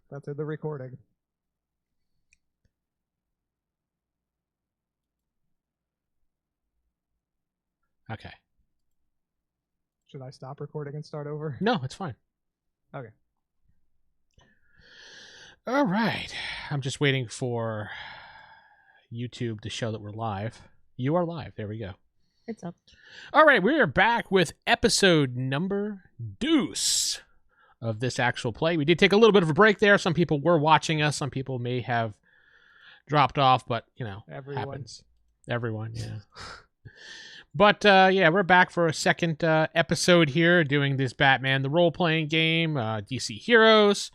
That's in the recording. Okay. Should I stop recording and start over? No, it's fine. Okay. All right. I'm just waiting for YouTube to show that we're live. You are live. There we go. It's up. All right. We are back with episode number deuce of this actual play. We did take a little bit of a break there. Some people were watching us. Some people may have dropped off, but, you know, happens. Everyone, yeah. But, yeah, we're back for a second episode here doing this Batman the role-playing game, DC Heroes.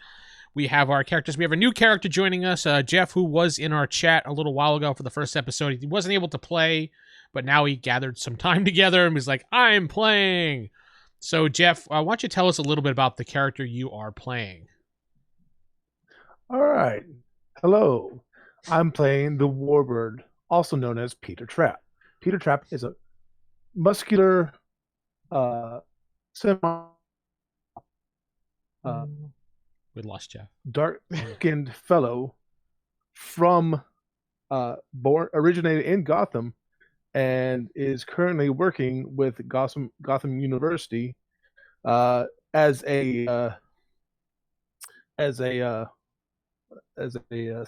We have our characters. We have a new character joining us, Jeff, who was in our chat a little while ago for the first episode. He wasn't able to play, but now he gathered some time together and was like, I'm playing. So, Jeff, why don't you tell us a little bit about the character you are playing? All right. Hello. I'm playing the Warbird, also known as Peter Trapp. Peter Trapp is a muscular, semi, We lost Jeff. dark-skinned fellow from originated in Gotham and is currently working with Gotham University as a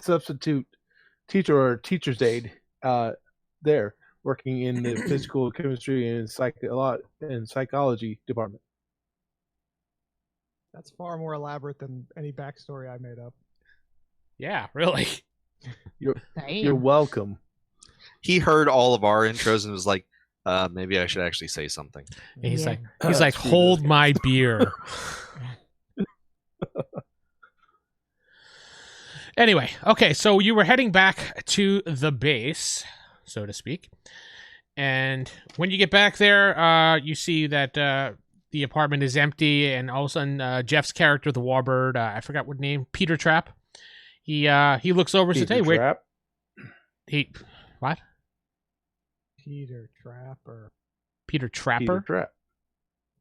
substitute teacher or teacher's aide there, working in the physical chemistry and psychology department. That's far more elaborate than any backstory I made up. Yeah, really. You're welcome. He heard all of our intros and was like, maybe I should actually say something. And he's Yeah. like, hold my beer. Anyway, okay, so you were heading back to the base, so to speak. And when you get back there, you see that the apartment is empty, and all of a sudden, Jeff's character, the Warbird, I forgot what name, Peter Trapp, he looks over and says, hey, wait. Trapp? What? Peter Trapper. Peter Trapper? Peter Trapp.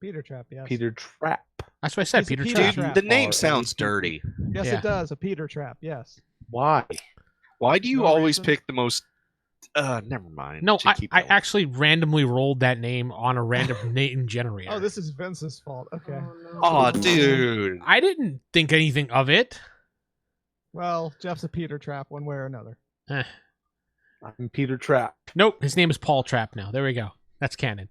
Peter Trap, yes. Peter Trapp. That's what I said, He's a Peter Peter Trapp. Trap. The name sounds dirty. Yes, Yeah. it does. A Peter Trap, yes. Why? Why do you No always reason. pick the most... never mind. No, Should I keep going. actually randomly rolled that name on a random name generator. Oh, this is Vince's fault. Okay. Aw, dude. I didn't think anything of it. Well, Jeff's a Peter Trap one way or another. Eh. I'm Peter Trapp. Nope, his name is Paul Trapp now. There we go. That's canon.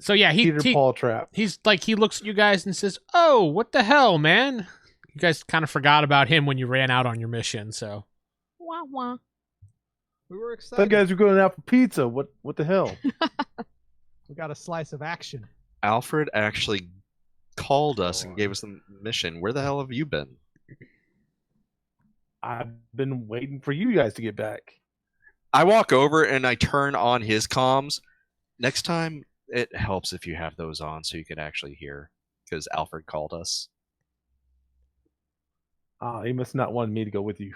So yeah, Peter Paul Trapp. he's like, he looks at you guys and says, "Oh, what the hell, man? You guys kind of forgot about him when you ran out on your mission." So, Wah, wah. We were Those excited. guys were going out for pizza. What the hell? We got a slice of action. Alfred actually called us and gave us the mission. Where the hell have you been? I've been waiting for you guys to get back. I walk over and I turn on his comms. Next time, it helps if you have those on so you can actually hear, because Alfred called us. He must not want me to go with you.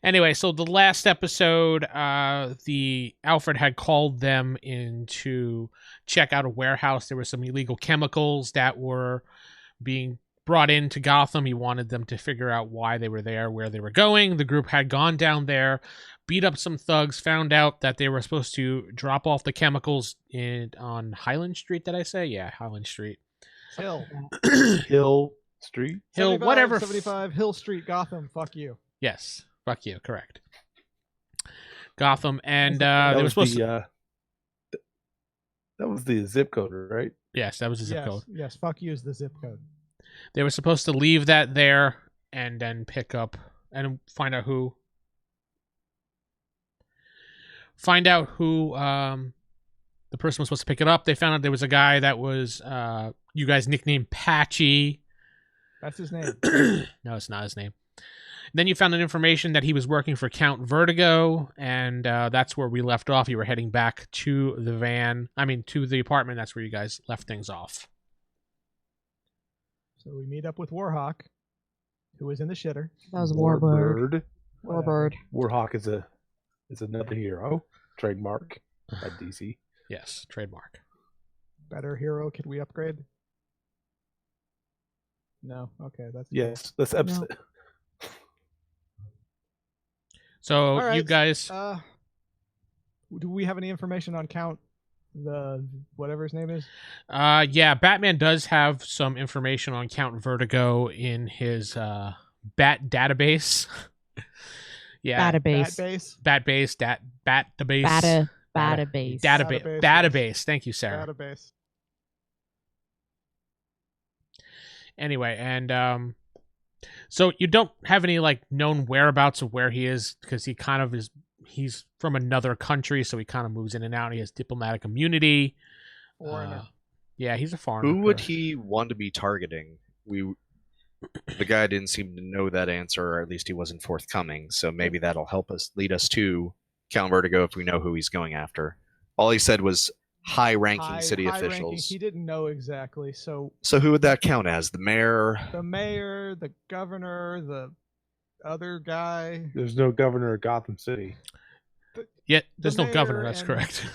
anyway, so the last episode, the Alfred had called them in to check out a warehouse. There were some illegal chemicals that were being brought into Gotham. He wanted them to figure out why they were there, where they were going. The group had gone down there, beat up some thugs, found out that they were supposed to drop off the chemicals on Highland Street. Did I say? Yeah, Highland Street. Hill. Hill Street. Hill, 75, whatever. 75 Hill Street, Gotham. Fuck you. Yes, fuck you. Correct. Gotham, and That they were was supposed to. that was the zip code, right? Yes, that was the zip Yes, code. yes. Fuck you is the zip code. They were supposed to leave that there and then pick up and find out who the person was supposed to pick it up. They found out there was a guy that was you guys nicknamed Patchy. That's his name. No, it's not his name. Then you found an information that he was working for Count Vertigo, and that's where we left off. You were heading back to to the apartment. That's where you guys left things off. So we meet up with Warhawk, who was in the shitter. That was Warbird. Whatever. Warbird. Warhawk is another hero. Trademark by DC. Yes, trademark. Better hero. Could we upgrade? No. Okay, that's Yes, that's episode. So All right. you guys, Do we have any information on Count the whatever his name is? yeah, Batman does have some information on Count Vertigo in his bat database. Yeah, Database. Batbase. database. Database. Database. Thank you, Sarah. Database. Anyway, and so you don't have any like known whereabouts of where he is because he kind of is. He's from another country, so he kind of moves in and out. He has diplomatic immunity. Foreigner. Yeah, he's a foreigner. Who would correct. he want to be targeting? The guy didn't seem to know that answer, or at least he wasn't forthcoming. So maybe that'll help us lead us to Count Vertigo if we know who he's going after. All he said was high-ranking city high-ranking. officials. He didn't know exactly. So who would that count as? The mayor? the mayor, the governor, the other guy. There's no governor of Gotham City. Yeah, there's no mayor governor. That's and- correct.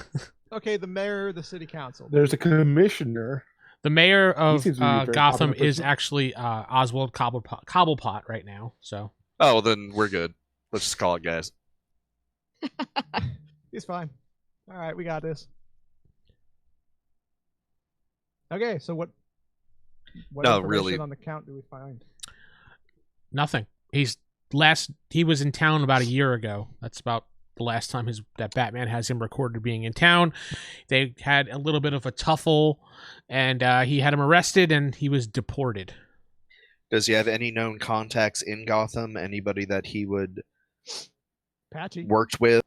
Okay, the mayor, the city council. There's a commissioner. The mayor of seems to be a very Gotham popular is person. actually Oswald Cobblepot right now. So Oh, then we're good. Let's just call it, guys. He's fine. All right, we got this. Okay, so what No, information really. on the count do we find? nothing. He was in town about a year ago. That's about the last time that Batman has him recorded being in town. They had a little bit of a tuffle, and he had him arrested, and he was deported. Does he have any known contacts in Gotham? Anybody that he would Patchy. worked with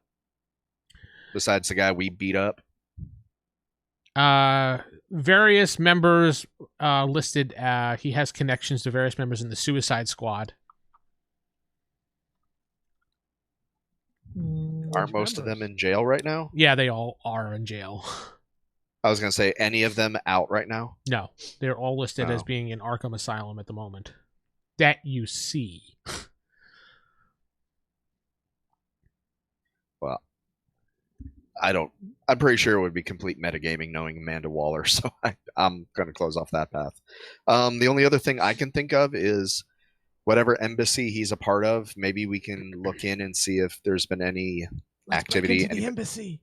besides the guy we beat up? Various members listed. He has connections to various members in the Suicide Squad. Aren't most of them in jail right now? Yeah, they all are in jail. I was going to say, any of them out right now? No, they're all listed as Oh. being in Arkham Asylum at the moment. That you see. Well, I'm pretty sure it would be complete metagaming knowing Amanda Waller, so I'm going to close off that path. The only other thing I can think of is whatever embassy he's a part of, maybe we can look in and see if there's been any Let's break activity. into the embassy.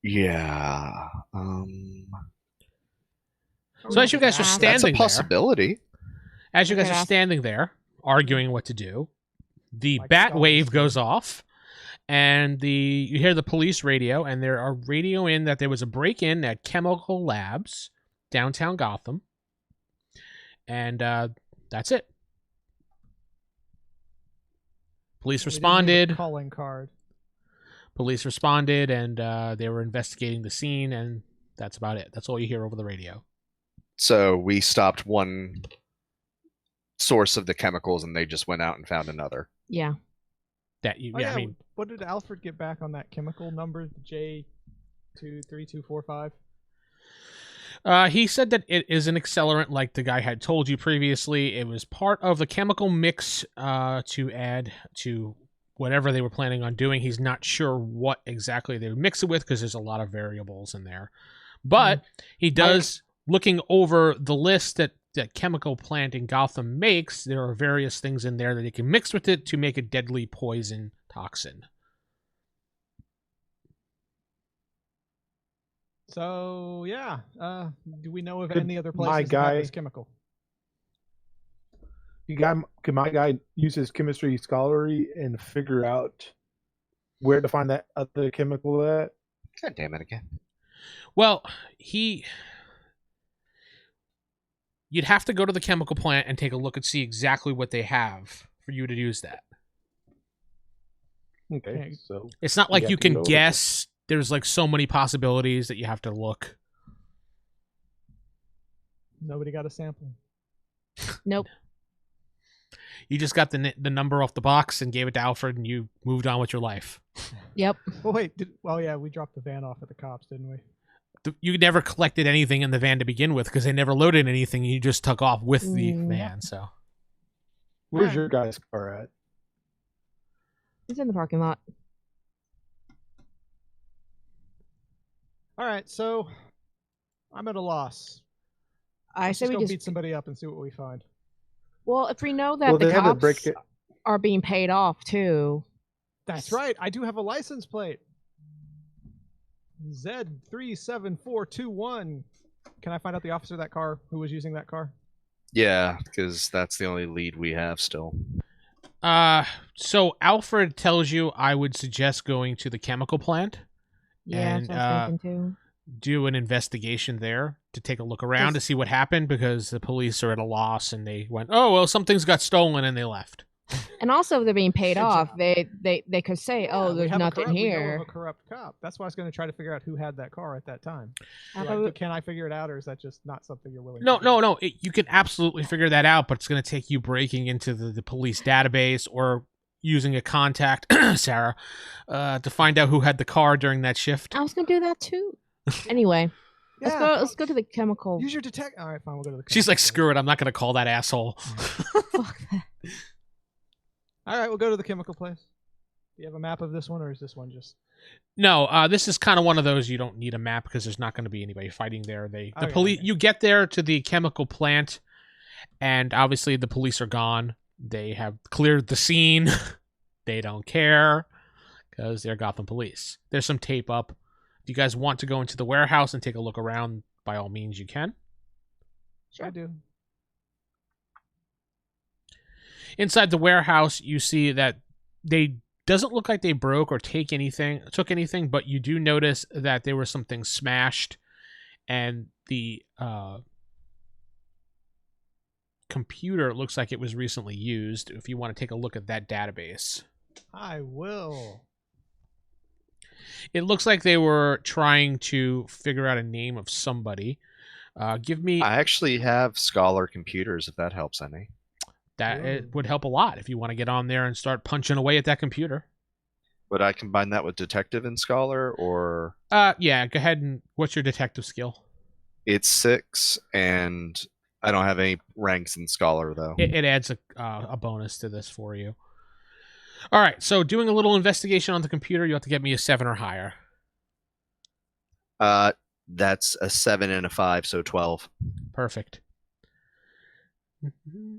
Yeah. So as you guys are That's a That's a standing there, possibility. as you guys Okay, are that's- standing there arguing what to do, the Like bat Star wave Wars. goes off, and you hear the police radio, and there are radio in that there was a break-in at Chemical Labs, downtown Gotham, and that's it. Police We didn't leave a responded. calling card. Police responded, and they were investigating the scene, and that's about it. That's all you hear over the radio. So we stopped one source of the chemicals and they just went out and found another. Yeah. That you, Oh, yeah, I mean, what did Alfred get back on that chemical number? J23245. he said that it is an accelerant, like the guy had told you previously. It was part of the chemical mix to add to whatever they were planning on doing. He's not sure what exactly they would mix it with because there's a lot of variables in there. But he does, looking over the list that chemical plant in Gotham makes, there are various things in there that he can mix with it to make a deadly poison toxin. So yeah, do we know of Could any other my places that have guy- this chemical? Can my guy use his chemistry scholarly and figure out where to find that other chemical at? God damn it again. Well, you'd have to go to the chemical plant and take a look and see exactly what they have for you to use that. Okay, Okay. so It's not You like have you to go can over guess. There's like so many possibilities that you have to look. Nobody got a sample. Nope. You just got the number off the box and gave it to Alfred, and you moved on with your life. Yep. Oh wait, yeah, we dropped the van off at the cops, didn't we? You never collected anything in the van to begin with because they never loaded anything. You just took off with the Mm. van. So where's your guy's car at? It's in the parking lot. All right, so I'm at a loss. I Let's say just we go just beat somebody up and see what we find. Well, if we know that Well, the they had to cops break it. are being paid off too. That's right. I do have a license plate. Z37421. Can I find out the officer of that car who was using that car? Yeah, because that's the only lead we have still. So Alfred tells you I would suggest going to the chemical plant. Yeah, And, that's what I was thinking too. Do an investigation there to take a look around to see what happened, because the police are at a loss and they went, oh, well, something's got stolen, and they left. And also, if they're being paid Good off, job. they could say, Yeah, "Oh, we there's have a nothing corrupt- We know here." of a corrupt cop. That's why I was going to try to figure out who had that car at that time. How Do I- about- can I figure it out, or is that just not something you're willing? No, to do? no, no. You can absolutely figure that out, but it's going to take you breaking into the police database or using a contact, Sarah, to find out who had the car during that shift. I was gonna do that too. Anyway, let's Yeah, go. Let's go to the chemical. Use your detect. All right, fine. We'll go to the. She's like, chemical screw it. I'm not going to call that asshole. Fuck that. place. All right, we'll go to the chemical place. Do you have a map of this one, or is this one just? No, this is kind of one of those you don't need a map because there's not going to be anybody fighting there. The Okay, police. okay. You get there to the chemical plant, and obviously the police are gone. They have cleared the scene. They don't care because they're Gotham police. There's some tape up. If you guys want to go into the warehouse and take a look around, by all means you can. Sure. I do. Inside the warehouse, you see that they doesn't look like they broke or took anything, but you do notice that there were some things smashed, and the computer looks like it was recently used. If you want to take a look at that database, I will. it looks like they were trying to figure out a name of somebody. Give me I actually have Scholar computers, if that helps any. that. Ooh. It would help a lot if you want to get on there and start punching away at that computer. Would I combine that with Detective and Scholar, or Yeah, go ahead and what's your detective skill? it's 6, and I don't have any ranks in Scholar though. It adds a bonus to this for you. All right, so doing a little investigation on the computer, you have to get me a 7 or higher. That's a 7 and a 5, so 12. Perfect.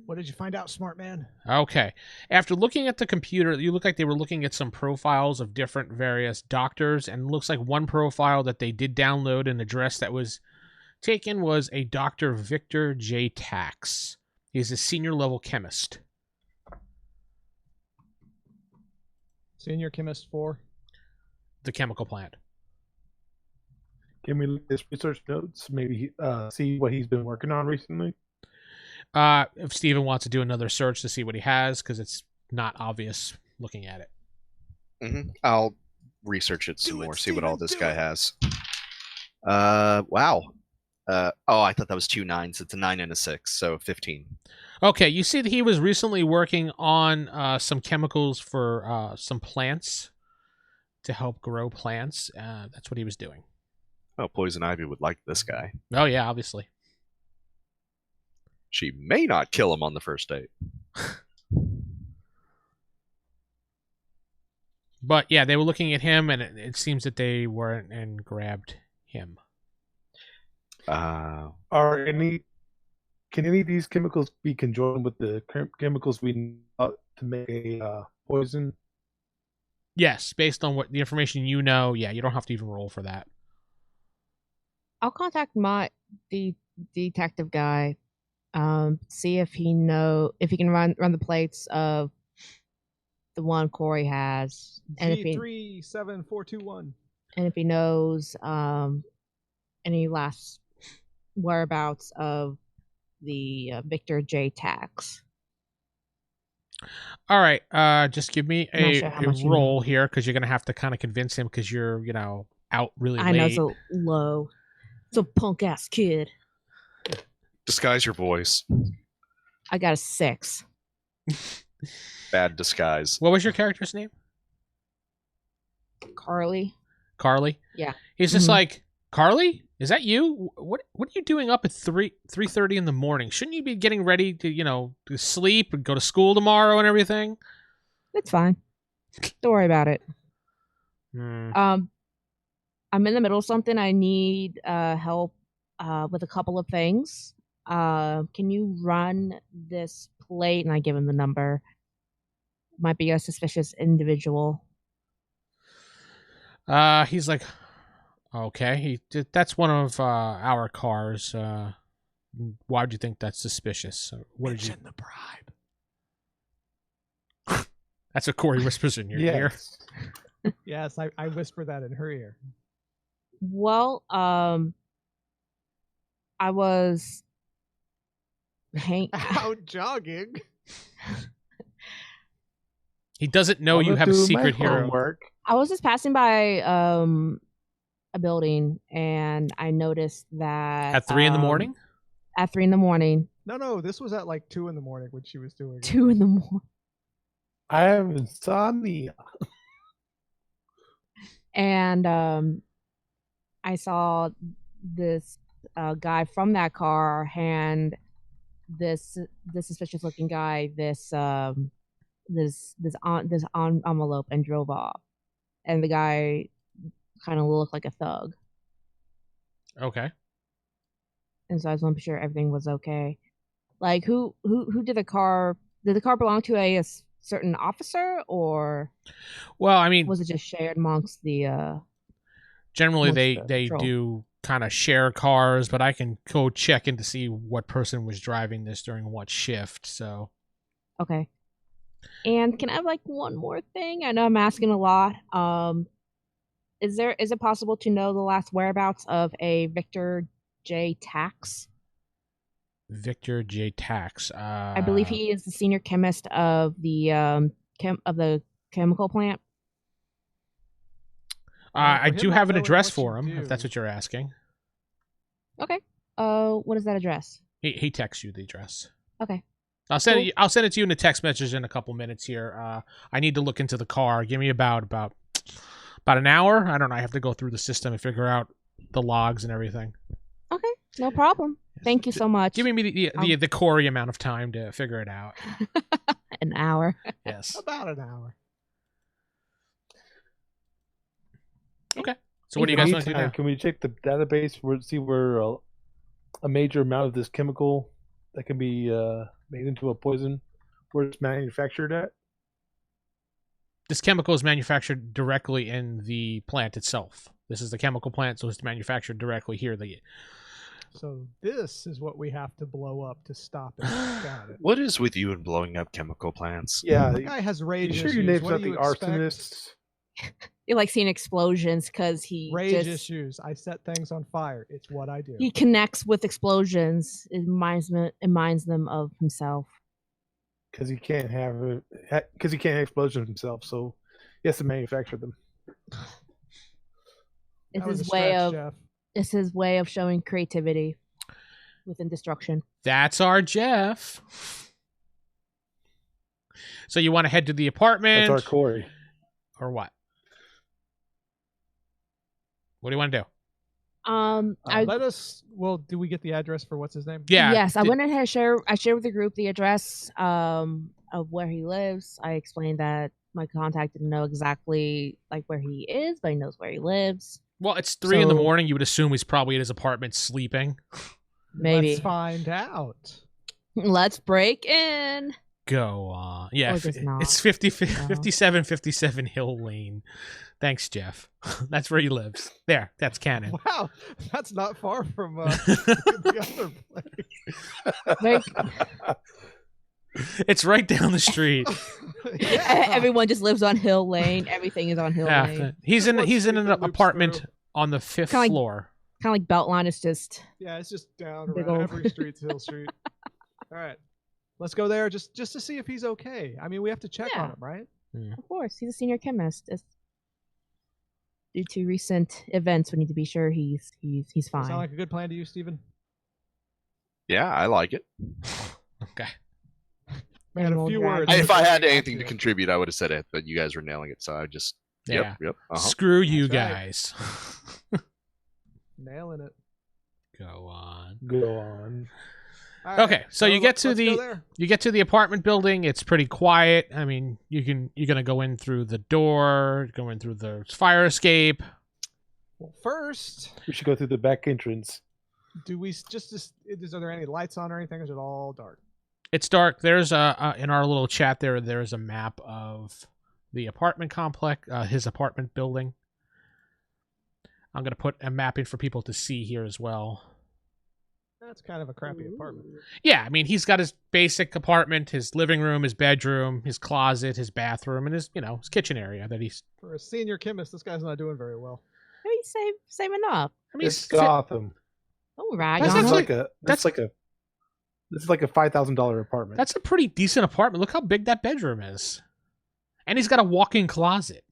What did you find out, smart man? Okay. After looking at the computer, you look like they were looking at some profiles of different various doctors, and it looks like one profile that they did download, an address that was taken, was a Dr. Victor J. Tax. He's a senior level chemist. Senior chemist 4. The chemical plant. Can we look at his research notes? Maybe see what he's been working on recently. If Steven wants to do another search to see what he has, because it's not obvious looking at it. I'll research it some Do it, more, see what all Steven, this do guy it. has. Wow. I thought that was 2 9s. It's a 9 and a 6, so 15. Okay, you see that he was recently working on some chemicals for some plants to help grow plants. That's what he was doing. Oh, Poison Ivy would like this guy. Oh, yeah, obviously. She may not kill him on the first date. But yeah, they were looking at him, and it seems that they weren't and grabbed him. Uh, Can any of these chemicals be conjoined with the chemicals we need to make a poison? Yes, based on what the information you know, yeah, you don't have to even roll for that. I'll contact the detective guy. See if he can run the plates of the one Corey has, and G37421. if he knows any last whereabouts of the Victor J. Tax. All right, just give me I'm not a sure how much you roll know. here, because you're gonna have to kind of convince him, because you're out really I late. know it's a low. It's a punk ass kid. disguise your voice. I got a 6. Bad disguise. What was your character's name? Carly. Carly. Yeah. He's just Mhm. like, Carly, is that you? What are you doing up at 3:30 in the morning? Shouldn't you be getting ready to to sleep and go to school tomorrow and everything? It's fine. Don't worry about it. Hmm. I'm in the middle of something. I need help with a couple of things. Can you run this plate, and I give him the number. Might be a suspicious individual. He's like, okay, that's one of our cars. Why do you think that's suspicious? What did you? Mention the bribe. That's what Corey whispers in your ear. Yes. Yes, I whisper that in her ear. Well, I was Out jogging. He doesn't know I'm you gonna have a do my secret hero. homework. I was just passing by a building, and I noticed that At 3 in the morning? At 3 in the morning, No, this was at like 2 in the morning when she was doing it. 2 in the morning, I have insomnia. and I saw this guy from that car hand this suspicious looking guy this envelope and drove off, and the guy kind of looked like a thug, Okay. and so I just want to be sure everything was okay. Like, who did the car belong to a certain officer, or Well, I mean, was it just shared amongst the generally amongst they the they patrol? do kind of share cars, but I can go check in to see what person was driving this during what shift. So Okay. And can I have like one more thing? I know I'm asking a lot. Is it possible to know the last whereabouts of a Victor J. Tax? Victor J. Tax. I believe he is the senior chemist of the chemical plant. I For him do not have an knowing address what for you him, if do- that's what you're asking. Okay. What is that address? He texts you the address. Okay. I'll send Cool. it. I'll send it to you in a text message in a couple minutes here. I need to look into the car. Give me about an hour. I don't know. I have to go through the system and figure out the logs and everything. Okay. No problem. Thank you so much. Give me the Corey amount of time to figure it out. an hour. Yes. About an hour. Okay. So what do you guys want to do Meantime, now? can we check the database see where a major amount of this chemical that can be made into a poison, where it's manufactured at? This chemical is manufactured directly in the plant itself. This is the chemical plant, so it's manufactured directly here. So this is what we have to blow up to stop it. Got it. What is with you and blowing up chemical plants? Yeah. The guy has You rage sure issues. your name's What not do the you expect? arsonist? You like seeing explosions because he Rage just issues. I set things on fire. It's what I do. he connects with explosions. It reminds them of himself. Because he can't have explosions himself, so he has to manufacture them. It's That was his a way stretch, of Jeff. it's his way of showing creativity within destruction. That's our Jeff. So you want to head to the apartment, That's our Corey. or what? What do you want to do? I Let us. Well, do we get the address for what's his name? Yeah. yes, I did- went ahead and shared with the group the address of where he lives. I explained that my contact didn't know exactly like where he is, but he knows where he lives. Well, it's 3 in the So- morning. You would assume he's probably at his apartment sleeping. Maybe. Let's find out. Let's break in. Go on. Yeah, Or just not. it's 5757 Hill Lane. Thanks, Jeff. That's where he lives. There, that's canon. Wow, that's not far from the other place. Very- It's right down the street. Yeah. Everyone just lives on Hill Lane. Everything is on Hill Yeah, Lane. he's in One an street that loops apartment through. on the 5th Kinda like- floor. Kind of like Beltline is just Yeah, it's just down Big around old- every street's Hill Street. All right, let's go there just to see if he's okay. I mean, we have to check Yeah. on him, right? Of course, he's a senior chemist. Due to recent events, we need to be sure he's Does that fine. sound like a good plan to you, Steven? Yeah, I like it. Okay. Man, And a we'll few drag words. him. If I had Yeah. anything to contribute, I would have said it, but you guys were nailing it, so I just Yeah. yep. Screw you That's right. guys. Nailing it. Go on. Go on. All right, Okay, so you get to let's go the- there. You get to the apartment building. It's pretty quiet. I mean, you're gonna go in through the door, go in through the fire escape. Well, first, We should go through the back entrance. do we are there any lights on or anything? Or is it all dark? It's dark. There's in our little chat there's a map of the apartment complex, his apartment building. I'm gonna put a mapping for people to see here as well. That's kind of a crappy apartment. Yeah, I mean, he's got his basic apartment, his living room, his bedroom, his closet, his bathroom, and his kitchen area that he's. For a senior chemist, this guy's not doing very well. Maybe saving up. I mean, It's Gotham. Don't rag That's on actually- him. This is like a $5,000 apartment. That's a pretty decent apartment. Look how big that bedroom is, and he's got a walk-in closet.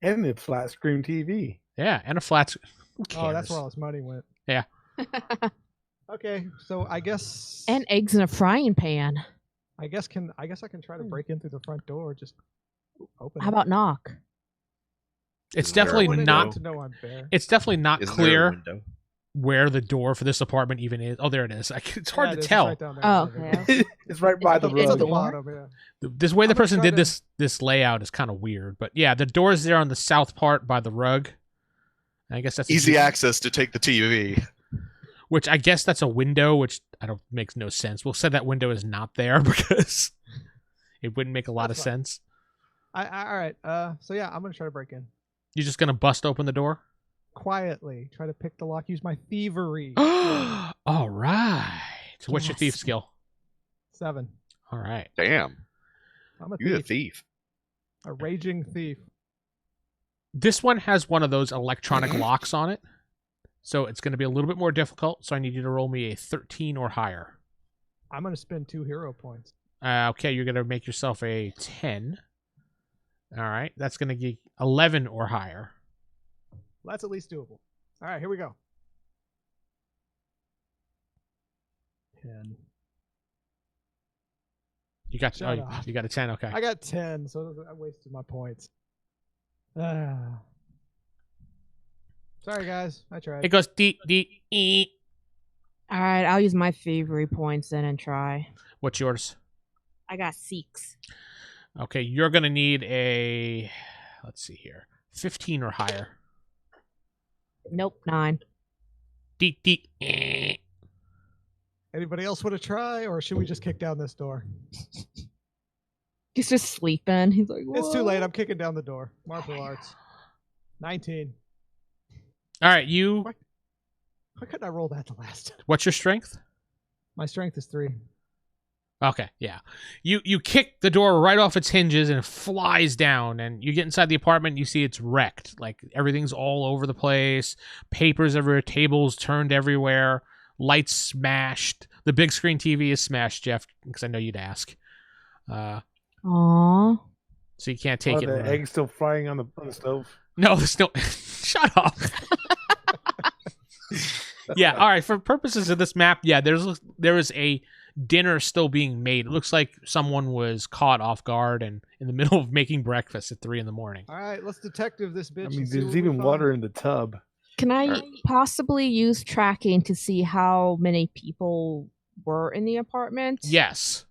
and a flat screen TV. Yeah, and a flat. Who cares? Oh, that's where all his money went. Yeah. Okay, so I guess And eggs in a frying pan. I guess I can try to break in through the front door. Just open. How it. about knock? It's Isn't there a definitely I want not. anyone to know I'm there. It's definitely not Isn't there a clear window? where the door for this apartment even is. Oh, there it is. It's hard Yeah, to it is. It's tell. right down there. Oh, okay. It's right by the It's It's at the road. door. bottom. Yeah. This way the I'm gonna person try did to- this layout is kind of weird, but yeah, the door's there on the south part by the rug. I guess that's a Easy good- access to take the TV. Which I guess that's a window, which I don't makes no sense. We'll say that window is not there because it wouldn't make a lot That's of fine. sense. All right. So yeah, I'm gonna try to break in You're just gonna bust open the door. quietly. Try to pick the lock. Use my thievery. All right. So what's your Yes. thief skill? 7. All right. Damn, I'm a you're a thief. thief. A raging thief. This one has one of those electronic locks on it, so it's going to be a little bit more difficult. So I need you to roll me a 13 or higher. I'm gonna spend 2 hero points. Okay, you're going to make yourself a 10. All right, that's going to give 11 or higher. Well, that's at least doable. All right, here we go. 10. You got Shut up. you got a 10. Okay. I got 10, so I wasted my points. Sorry, guys. I tried. It goes D D E. All right, I'll use my thievery points then and try. What's yours? I got 6. Okay, you're going to need a, let's see here, 15 or higher. Nope, 9. D D E. Anybody else want to try, or should we just kick down this door? He's just sleeping. He's like, It's too late. "What?" I'm kicking down the door. Martial arts. 19. All right, you. Why couldn't I roll that the last time? What's your strength? My strength is 3. Okay, yeah. You kick the door right off its hinges and it flies down, and you get inside the apartment and you see it's wrecked. Like everything's all over the place, papers everywhere, tables turned everywhere, lights smashed. The big screen TV is smashed, Jeff, because I know you'd ask. Aww. So you can't take Are it. the with- eggs still frying on the stove? No, there's no. Shut up. Yeah. All right. For purposes of this map, yeah, there is a dinner still being made. It looks like someone was caught off guard and in the middle of making breakfast at 3 a.m. All right, let's detective this bitch. I and mean, see what there's we even find. water in the tub. Can I possibly use tracking to see how many people were in the apartment? Yes.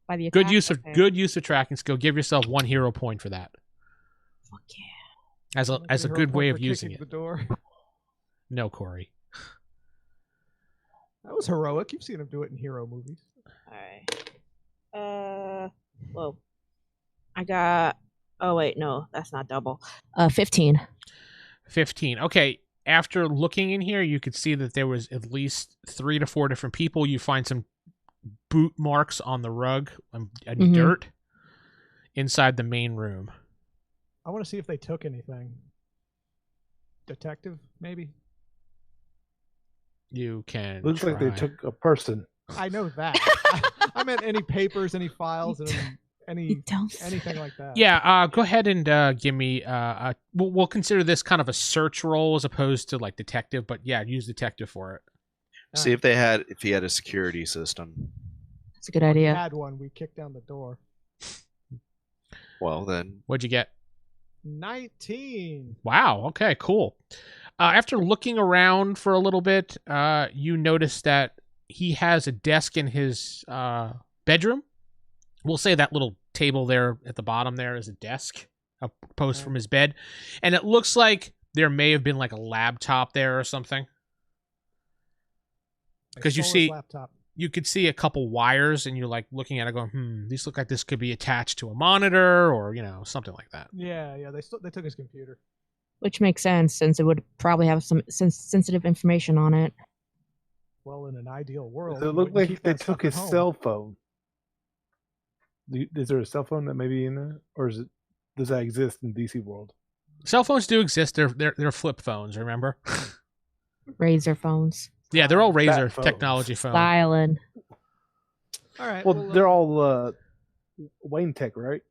By the Good attack? use of Okay. good use of tracking skill. Give yourself 1 hero point for that Fuck yeah. as a Hero good way point of for using kicking it. The door. No, Corey. That was heroic. You've seen him do it in hero movies. Alright. Whoa. I got. Oh, wait, no, that's not double. 15. 15. Okay. After looking in here, you could see that there was at least 3 to 4 different people. You find some boot marks on the rug and Mhm. dirt inside the main room. I want to see if they took anything. Detective, maybe. You can. Looks like they try. took a person. I know that. I meant any papers, any files, and any Don't. anything like that. Yeah. Go ahead and give me. We'll consider this kind of a search role as opposed to like detective, but yeah, use detective for it. See if he had a security system. That's a good If we idea. had one. We kicked down the door. Well, then What'd you get? 19. Wow. Okay. Cool. After looking around for a little bit, you notice that he has a desk in his bedroom. We'll say that little table there at the bottom there is a desk, a post Okay. from his bed, and it looks like there may have been like a laptop there or something. I 'Cause you stole his see- laptop. you could see a couple wires, and you're like looking at it, going, these look like this could be attached to a monitor, or something like that. Yeah, they took his computer. Which makes sense, since it would probably have some sensitive information on it. Well, in an ideal world, Does it you look wouldn't like keep they that took stuff at his home. cell phone? Is there a cell phone that may be in there, or does that exist in DC world? Cell phones do exist. They're flip phones. Remember? Razor phones. Yeah, they're all Razor phones. technology phones. Styling. All right. Well, they're all Wayne Tech, right?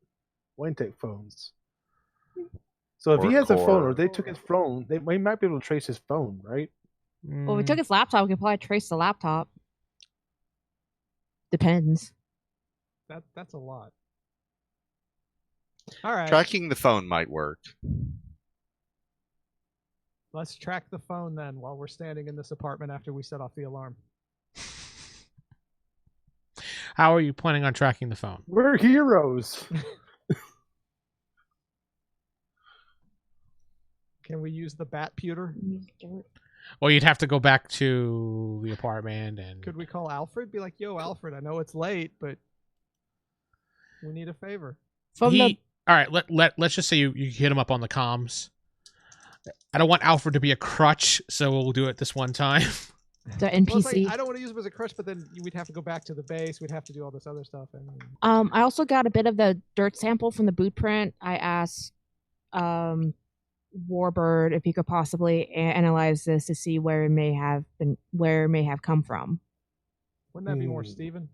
Wayne Tech phones. So if Or he has a phone, Core. or they took his phone, they might be able to trace his phone, right? Well, we took his laptop. We could probably trace the laptop. Depends. That's a lot. All right. Tracking the phone might work. Let's track the phone then while we're standing in this apartment after we set off the alarm. How are you planning on tracking the phone? We're heroes. Can we use the bat pewter? Well, you'd have to go back to the apartment and. Could we call Alfred? Be like, yo, Alfred, I know it's late, but we need a favor. All right, let's just say you hit him up on the comms. I don't want Alfred to be a crutch, so we'll do it this one time. The Well, it's NPC. like, I don't want to use him as a crutch, but then we'd have to go back to the base. We'd have to do all this other stuff. And I also got a bit of the dirt sample from the boot print. I asked Warbird if he could possibly analyze this to see where it may have come from. wouldn't that be more Steven?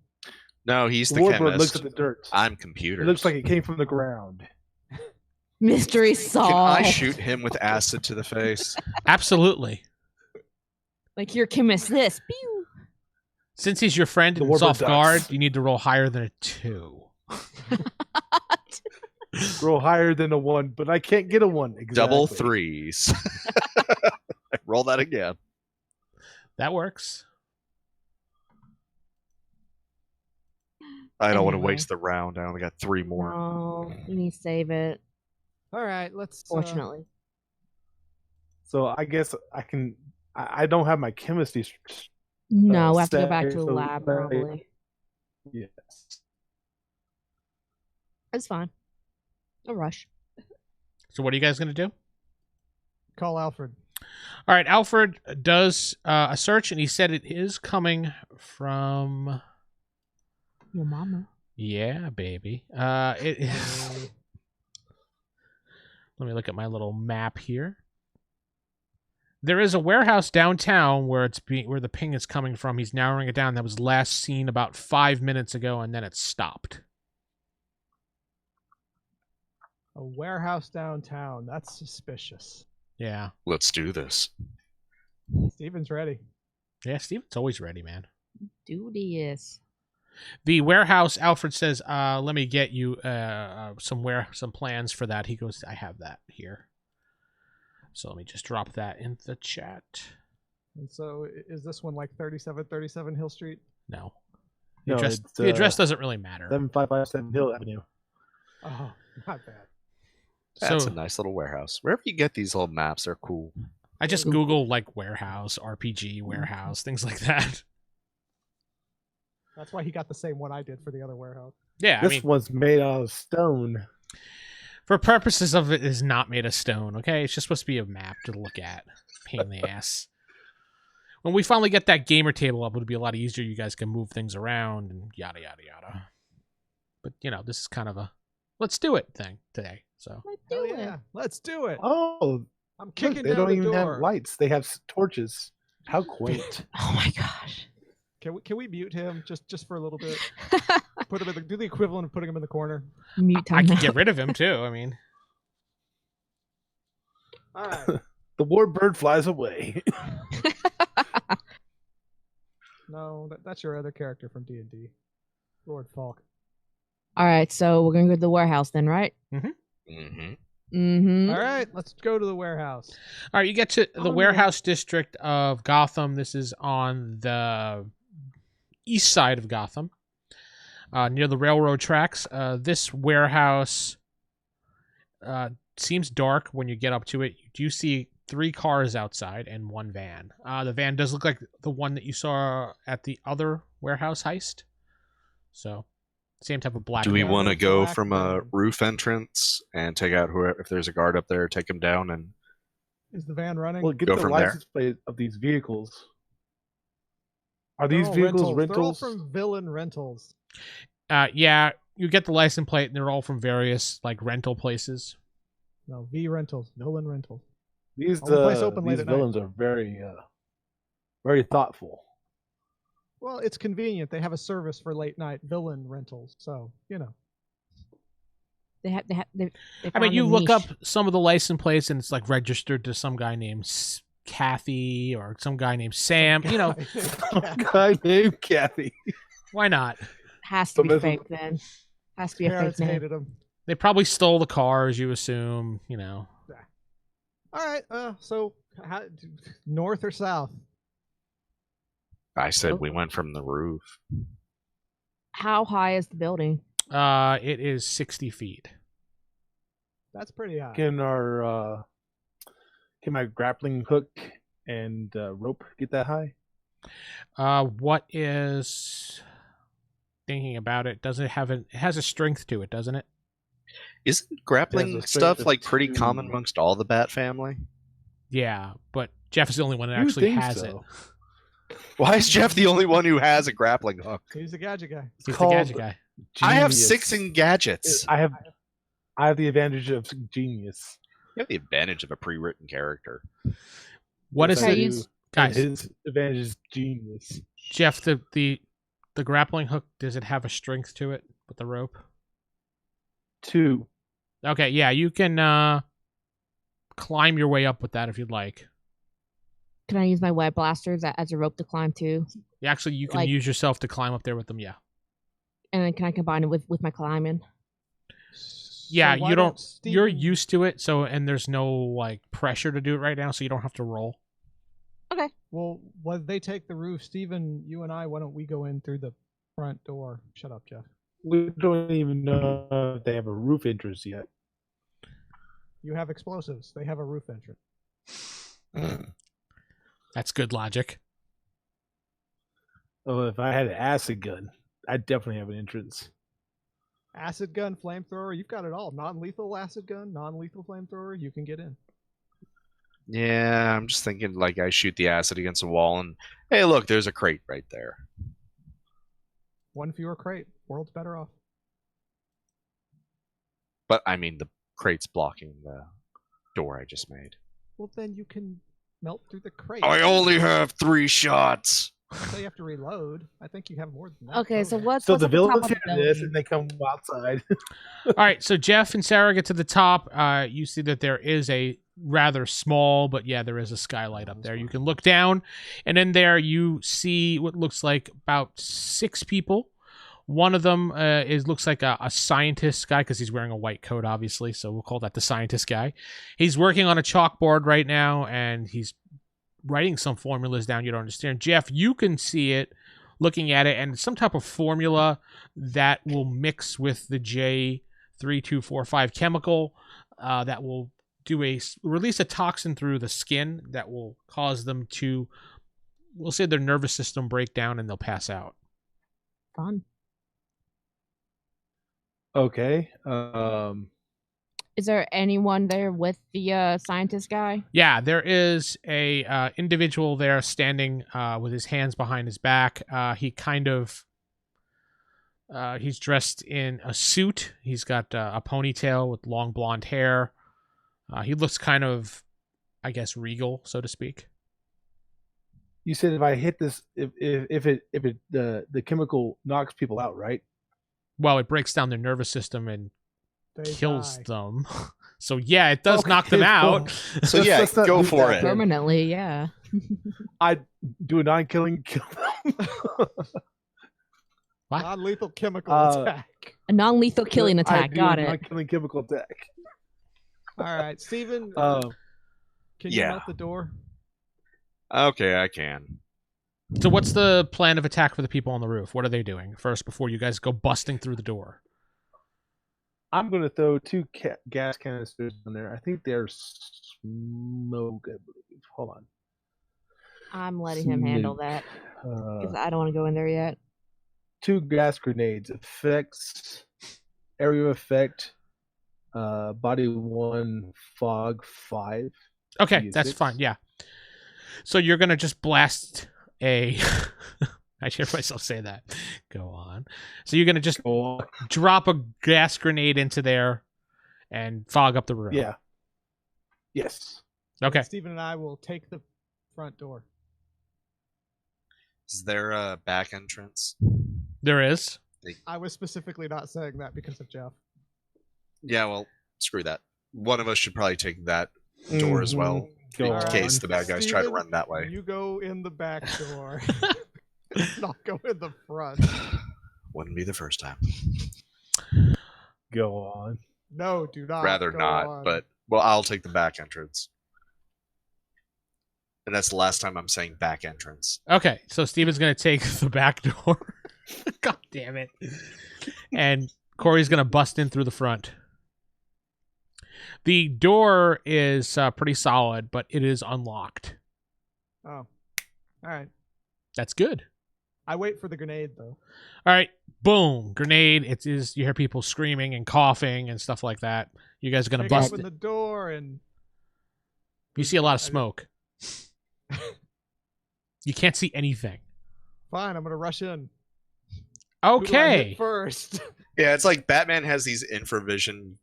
No, he's the Warbird chemist. looks at the dirt. I'm It computers. looks like it came from the ground. Mystery Can solved. I shoot him with acid to the face? Absolutely. Like your chemist this. Pew! Since he's your friend The and Warbird soft guard, ducks. you need to roll higher than a 2. Roll higher than a 1, but I can't get a 1. Exactly. Double 3s. Roll that again. That works. I don't want to Anyway. waste the round. I only got 3 more. No, you need to save it. All right, let's. Fortunately. So I guess I can. I don't have my chemistry. No, we have to go set back here, to the so lab I- probably. Yes. It's fine. No rush. So what are you guys going to do? Call Alfred. All right, Alfred does a search, and he said it is coming from... Your mama. Yeah, baby. Let me look at my little map here. There is a warehouse downtown where where the ping is coming from. He's narrowing it down. That was last seen about 5 minutes ago, and then it stopped. A warehouse downtown. That's suspicious. Yeah. Let's do this. Steven's ready. Yeah, Steven's always ready, man. Do this. The warehouse, Alfred says, let me get you some plans for that. He goes, I have that here. So let me just drop that in the chat. And so, is this one like 3737 Hill Street? No. No, The it's, address doesn't really matter. 7557 Hill Avenue. Oh, not bad. That's So a nice little warehouse. Wherever you get these little maps, they're cool. I just Google like warehouse, RPG warehouse, things like that. That's why he got the same one I did for the other warehouse. Yeah, This I mean, one's made out of stone. for purposes of it is not made of stone, okay? It's just supposed to be a map to look at. Pain in the ass. When we finally get that gamer table up, it'll be a lot easier. You guys can move things around and yada, yada, yada. But, this is kind of a let's do it thing today. So, Let's Hell do yeah, it. let's do it. Oh, I'm look, kicking they down don't the even door. have lights. They have torches. How quaint. Oh my gosh. Can we mute him just for a little bit? Put him do the equivalent of putting him in the corner. Mute I time. can get rid of him too. I mean, All right. The warbird flies away. No, that's your other character from D&D, Lord Falk. All right, so we're gonna go to the warehouse then, right? Mm-hmm. Mm-hmm. All right, let's go to the warehouse. all right, you get to the Oh, warehouse district of Gotham. This is on the east side of Gotham, near the railroad tracks. This warehouse seems dark when you get up to it. You do see 3 cars outside and 1 van. The van does look like the one that you saw at the other warehouse heist. So, same type of black. Do we van. want to it's go black from a van. roof entrance and take out whoever? If there's a guard up there, take him down and Is the van running? Well, get Go the from there. license plate of these vehicles. Are They're these all vehicles They're all rentals? from Villain Rentals. Yeah, you get the license plate, and they're all from various like rental places. No, V Rentals, Villain Rentals. These Only place open late these at night. villains are very very thoughtful. Well, it's convenient. They have a service for late night Villain Rentals, so They have. They I mean, found you a look niche. up some of the license plates, and it's like registered to some guy named Kathy or some guy named Sam. You know, Yeah. Guy named Kathy. why not? Has to be But fake then. Has to be a Parents fake name. hated them. They probably stole the cars. You assume, you know. All right, so north or south? I said we went from the roof. How high is the building? It is 60 feet. That's pretty high. Can my grappling hook and rope get that high? What is thinking about it? Does it have it has a strength to it, doesn't it? Isn't grappling There's a stuff strength like of pretty 2. common amongst all the Bat family? Yeah, but Jeff is the only one that You actually think has so? Why is Jeff the only one who has a grappling hook? He's a gadget guy. it. He's the called- gadget guy. I have Genius. 6 in gadgets. I have the advantage of genius. You have the advantage of a pre-written character. What is Yes, I it, Hey, do. guys? His advantage is genius. Jeff, the grappling hook, does it have a strength to it with the rope? 2. Okay, yeah, you can climb your way up with that if you'd like. Can I use my web blasters as a rope to climb too? Actually, you can Like- use yourself to climb up there with them. Yeah, And then can I combine it with my climbing? yeah. So why You don't. You're Steven- used to it, so and there's no like pressure to do it right now, so you don't have to roll. Well, when they take the roof, Steven, you and I, why don't we go in through the front door? Shut up, Jeff. We don't even know if they have a roof entrance yet. You have explosives. They have a roof entrance. That's good logic. Oh, if I had an acid gun, I'd definitely have an entrance. Acid gun, flamethrower, you've got it all. Non-lethal acid gun, non-lethal flamethrower, you can get in. Yeah, I'm just thinking like I shoot the acid against a wall and hey, look, there's a crate right there. One fewer crate. World's better off. But I mean, the crate's blocking the door I just made. Well, then you can melt through the crate. I only have 3 shots. So you have to reload. I think you have more than that. Okay, so total. what's So what's the at the top villains of hear the this building? and they come outside. All right, so Jeff and Sarah get to the top. You see that there is a rather small, but yeah, there is a skylight up there. You can look down, and in there you see what looks like about 6 people. One of them looks like a scientist guy because he's wearing a white coat, obviously. So we'll call that the scientist guy. He's working on a chalkboard right now, and he's writing some formulas down you don't understand. Jeff, you can see it looking at it, and it's some type of formula that will mix with the J3245 chemical that will release a toxin through the skin that will cause them to, we'll say, their nervous system break down and they'll pass out. Fun. Okay. Is there anyone there with the scientist guy? Yeah, there is a individual there standing with his hands behind his back. He kind of he's dressed in a suit. He's got a ponytail with long blonde hair. He looks kind of, I guess, regal, so to speak. You said if I hit this, if the chemical knocks people out, right? Well, it breaks down their nervous system and They kills die. them. So yeah, it does knock them Okay, out. So Let's- yeah, let's not go do for that it. then. Permanently, yeah. I do a non-killing kill them. What? Non-lethal chemical attack. A non-lethal killing I attack. do Got a it. non-killing chemical attack. All right, Steven, Uh, can you yeah. melt the door? Okay, I can. So what's the plan of attack for the people on the roof? What are they doing first before you guys go busting through the door? I'm going to throw two gas canisters in there. I think they're smoke, I believe. Hold on. I'm letting him handle that because I don't want to go in there yet. 2 gas grenades. Effects, area effect, body 1, fog 5. Okay, that's fine. Yeah. So you're gonna just blast a. I hear myself say that. Go on. So you're gonna just drop a gas grenade into there and fog up the room. Yeah. Yes. Okay. Stephen and I will take the front door. Is there a back entrance? There is. I was specifically not saying that because of Jeff. Yeah, well, screw that. One of us should probably take that door as well, Go in on. case the bad guys try to Steven, run that way. You go in the back door. Not go in the front. Wouldn't be the first time. Go on. No, do not. Rather go not, on. but well, I'll take the back entrance. And that's the last time I'm saying back entrance. Okay, so Steven's gonna take the back door. God damn it. And Corey's gonna bust in through the front. The door is pretty solid, but it is unlocked. Oh, all right. That's good. I wait for the grenade though. All right, boom, grenade. It is. You hear people screaming and coughing and stuff like that. You guys are gonna Kick bust open it. the door and You see a lot of smoke. You can't see anything. fine. I'm gonna rush in. Who do I hit Okay. first. Yeah, it's like Batman has these infravision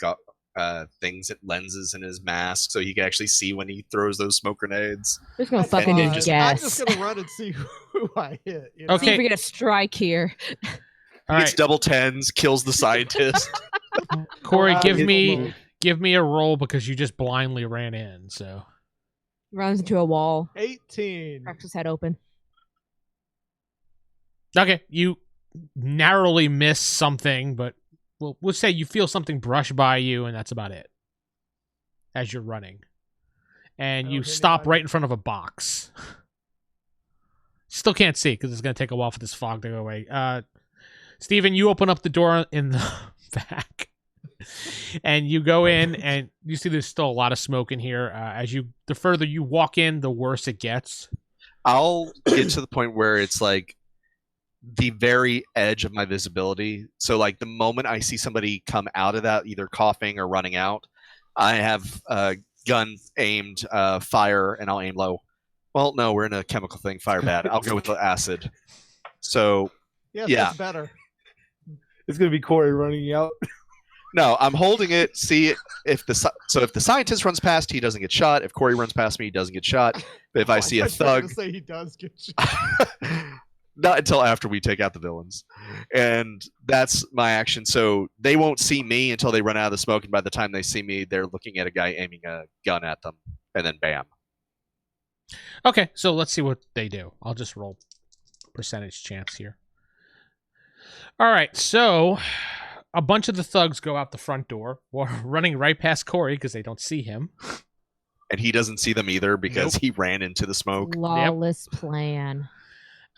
things, lenses in his mask, so he can actually see when he throws those smoke grenades. Who's gonna That's fucking fine. do just- gas? I'm just gonna run and see who I hit. You know? Okay. See if we get a strike here. All Hits right, double tens, kills the scientist. Corey, give It's me smoke. a roll because you just blindly ran in. So Runs into a wall. 18. Cracks his head open. okay, you narrowly miss something, but we'll say you feel something brush by you, and that's about it. As you're running, and I you don't hit stop anybody. right in front of a box. Still can't see because it's gonna take a while for this fog to go away. Steven, you open up the door in the back, and you go in, and you see there's still a lot of smoke in here. The further you walk in, the worse it gets. I'll get to the point where it's like the very edge of my visibility. So like the moment I see somebody come out of that, either coughing or running out, I have a gun aimed, fire, and I'll aim low. Well, no, we're in a chemical thing. Fire bad. I'll go with the acid. So Yes, Yeah. that's better. It's going to be Corey running out. no, I'm holding it. See if the scientist runs past, he doesn't get shot. If Corey runs past me, he doesn't get shot. But if I see a thought you were thug, gonna say he does get shot. not until after we take out the villains, and that's my action. So they won't see me until they run out of the smoke, and by the time they see me, they're looking at a guy aiming a gun at them, and then bam. Okay, so let's see what they do. I'll just roll percentage chance here. All right, so a bunch of the thugs go out the front door, running right past Corey because they don't see him. And he doesn't see them either because he ran into the smoke. Flawless plan.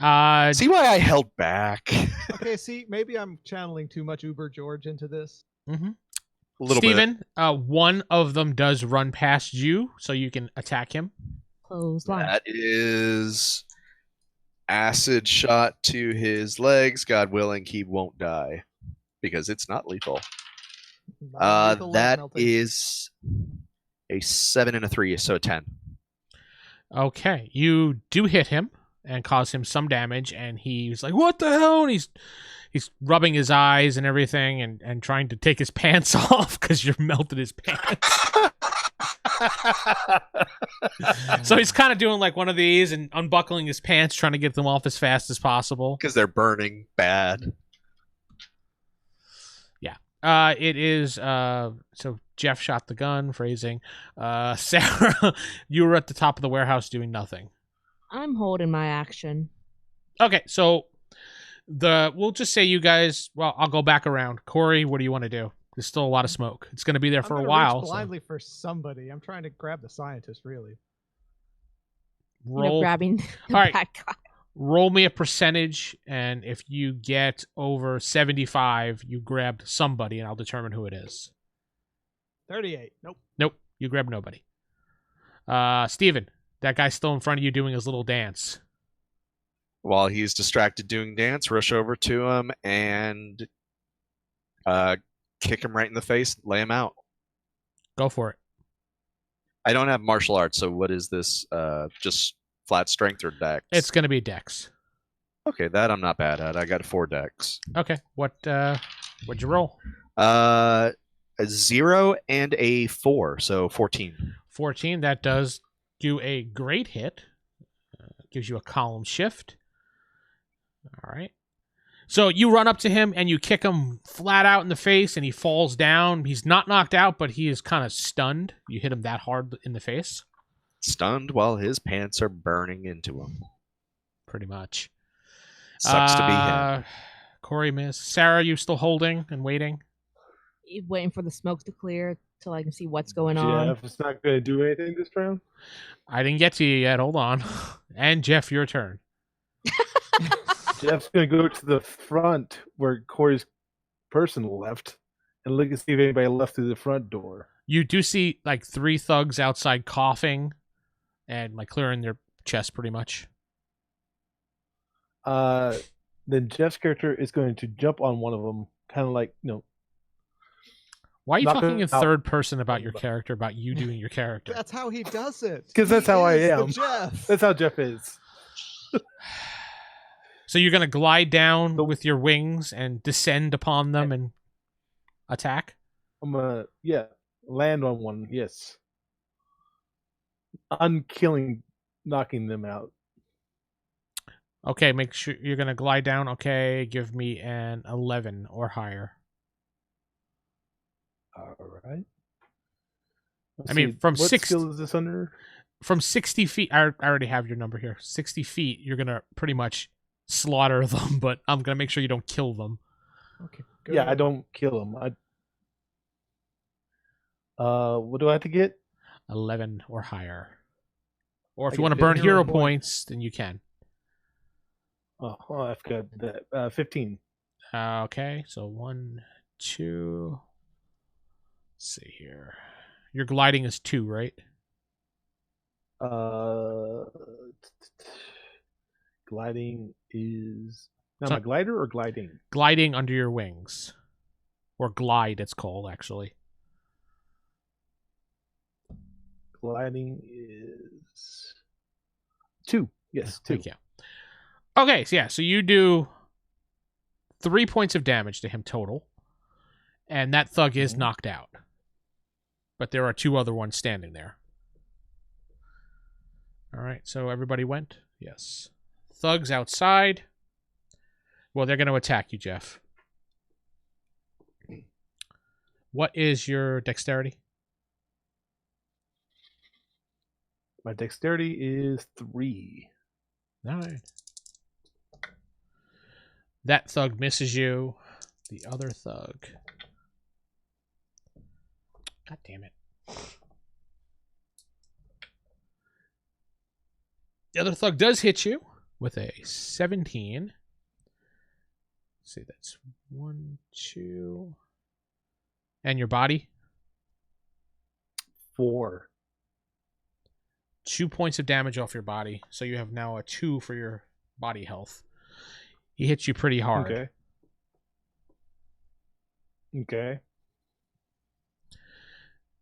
See why I held back? Okay, see, maybe I'm channeling too much Uber George into this. Mm-hmm. A little bit. Steven, one of them does run past you, so you can attack him. Clothesline. That is acid shot to his legs. God willing, he won't die because it's not lethal. Non-lethal leg That melting. is a 7 and a 3, so a 10. Okay, you do hit him and cause him some damage, and he's like, "What the hell?" And he's rubbing his eyes and everything, and trying to take his pants off because you're melting his pants. So he's kind of doing like one of these and unbuckling his pants, trying to get them off as fast as possible. Because they're burning bad. It is so Jeff shot the gun, phrasing. Sarah, you were at the top of the warehouse doing nothing. I'm holding my action. Okay, so we'll just say you guys, well, I'll go back around. Corey, what do you want to do? There's still a lot of smoke. It's going to be there for I'm a gonna while. reach So blindly for somebody. I'm trying to grab the scientist, really. You know, roll grabbing the All right. bad guy. Roll me a percentage, and if you get over 75, you grabbed somebody, and I'll determine who it is. 38. Nope. Nope, you grabbed nobody. Steven, that guy's still in front of you doing his little dance. While he's distracted doing dance, rush over to him and kick him right in the face, lay him out. Go for it. I don't have martial arts, so what is this? Just flat strength or dex? It's going to be dex. Okay, that I'm not bad at. I got 4 dex. Okay, what'd you roll? A 0 and a 4, so 14. 14, that does do a great hit. Gives you a column shift. All right. So you run up to him and you kick him flat out in the face and he falls down. He's not knocked out, but he is kind of stunned. You hit him that hard in the face. Stunned while his pants are burning into him. Pretty much. Sucks to be him. Corey missed. Sarah, you still holding and waiting? Waiting for the smoke to clear till I can see what's going on. Jeff, it's not going to do anything this round. I didn't get to you yet. Hold on. And Jeff, your turn. Jeff's going to go to the front where Corey's person left and look and see if anybody left through the front door. You do see like 3 thugs outside coughing and like clearing their chest pretty much. Then Jeff's character is going to jump on one of them, kind of like, Why are you knock talking in him out. third person about your character, about you doing your character? That's how he does it. 'Cause that's He how I is the am. Jeff. That's how Jeff is. So you're going to glide down with your wings and descend upon them and attack? I'm going to, land on one, yes. Unkilling, knocking them out. Okay, make sure you're going to glide down. Okay, give me an 11 or higher. All right. I mean, from what 6 skill is this under? From 60 feet, I already have your number here. 60 feet, you're going to pretty much slaughter them, but I'm going to make sure you don't kill them. Okay. Yeah, I don't kill them. What do I have to get? 11 or higher. Or if I you want to get burn 10 hero hero points, then you can. Oh, I've got that. 15. Okay, so 1, 2. Let's see here. Your gliding is 2, right? Gliding is now So- my glider or gliding? Gliding under your wings. Or glide, it's called, actually. Gliding is 2. Yes, 2. Thank you. Okay, so you do 3 points of damage to him total. And that thug is Mhm. knocked out. But there are 2 other ones standing there. All right, so everybody went? Yes. Thugs outside. Well, they're going to attack you, Jeff. What is your dexterity? My dexterity is 3. All right. That thug misses you. The other thug. God damn it. The other thug does hit you with a 17. Let's see, that's 1, 2. And your body? 4. 2 points of damage off your body. So you have now a 2 for your body health. He hits you pretty hard. Okay.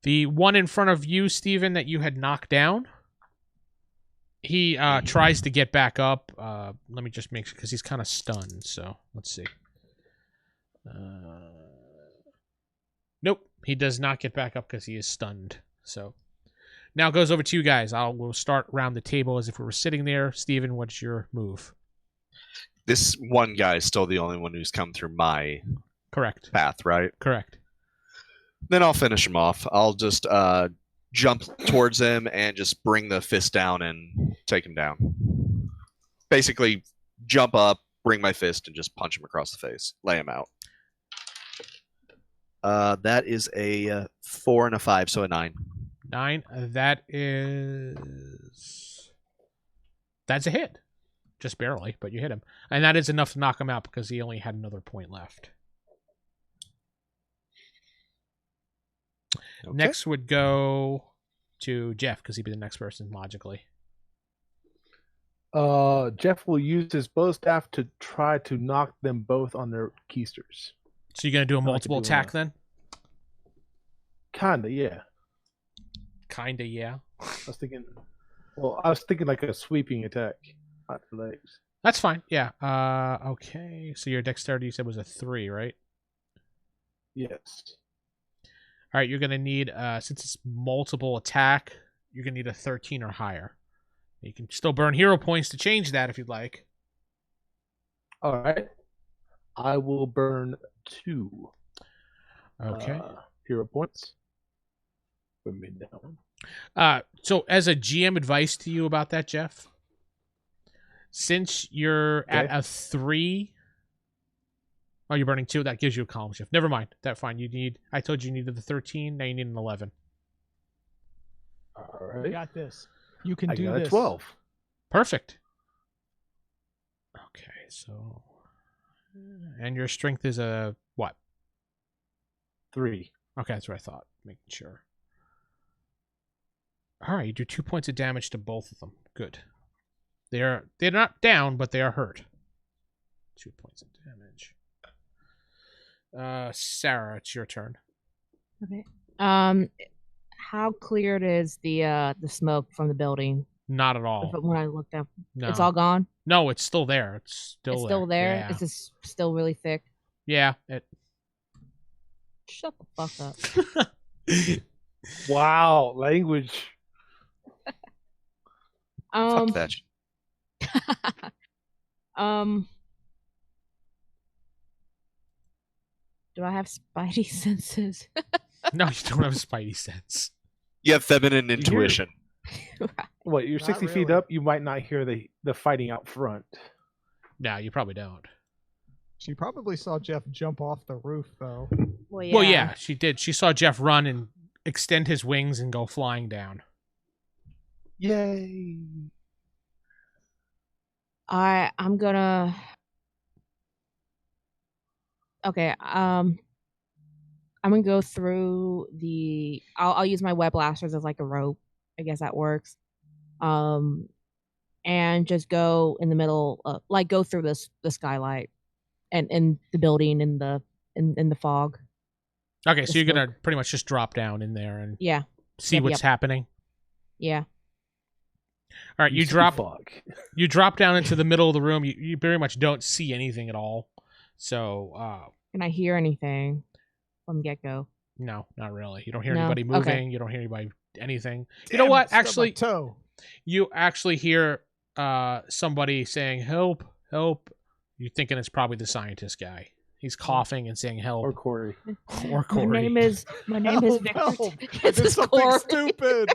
The one in front of you, Steven, that you had knocked down, he tries to get back up. Let me just make sure, because he's kind of stunned. So let's see. Nope, he does not get back up because he is stunned. So now it goes over to you guys. We'll start around the table as if we were sitting there. Steven, what's your move? This one guy is still the only one who's come through my Correct. path, right? Correct. Then I'll finish him off. I'll just jump towards him and just bring the fist down and take him down. Basically, jump up, bring my fist, and just punch him across the face. Lay him out. That is a 4 and a 5, so a 9. 9. That's a hit. just barely, but you hit him. And that is enough to knock him out because he only had another point left. Okay. Next would go to Jeff because he'd be the next person, logically. Jeff will use his bow staff to try to knock them both on their keisters. So you're going to do a like multiple doing attack that. then? Kinda, yeah. Kinda, yeah. I was thinking like a sweeping attack, not the legs. That's fine. Yeah. Okay. So your dexterity you said was a 3, right? Yes. All right. You're gonna need since it's multiple attack, you're gonna need a 13 or higher. You can still burn hero points to change that if you'd like. All right. I will burn 2. Okay. Hero points. Put me down. So as a GM advice to you about that, Jeff, since you're at a 3, oh, you're burning 2. That gives you a column shift. Never mind. That's fine. I told you needed the 13. Now you need an 11. All You right. got this. You can I do got this. a 12. Perfect. Okay. So, and your strength is a what? 3. Okay, that's what I thought. Making sure. All right, you do 2 points of damage to both of them. Good. They're not down, but they are hurt. 2 points of damage. Sarah, it's your turn. Okay. How cleared is the smoke from the building? Not at all. When I looked up, No. it's all gone. No, it's still there. It's still there. Yeah. It's just still really thick. Yeah. Shut the fuck up. Wow, language. Fuck that. Do I have spidey senses? No, you don't have a spidey sense. You have feminine intuition. What, you're Not 60 feet really. up, you might not hear the fighting out front. No, you probably don't. She probably saw Jeff jump off the roof, though. Well, yeah, she did. She saw Jeff run and extend his wings and go flying down. Yay. I'm gonna. Okay. I'm gonna go through the. I'll use my web blasters as like a rope. I guess that works. And just go in the middle, like go through the skylight, and the building in the fog. Okay, The so you're gonna smoke. pretty much just drop down in there and Yeah. see Yep, what's yep. happening. Yeah. All right, you see drop fog. you drop down into the middle of the room. You very much don't see anything at all. So, Can I hear anything from get go? no, not really. You don't hear No? anybody Okay. moving. You don't hear anybody anything. You Damn know what? it, stubbed my Actually, toe. you actually hear somebody saying help, help. You're thinking it's probably the scientist guy. He's coughing and saying help. Or Corey. Or Corey. My name is Help, Victor. help. I This did is something Corey. stupid.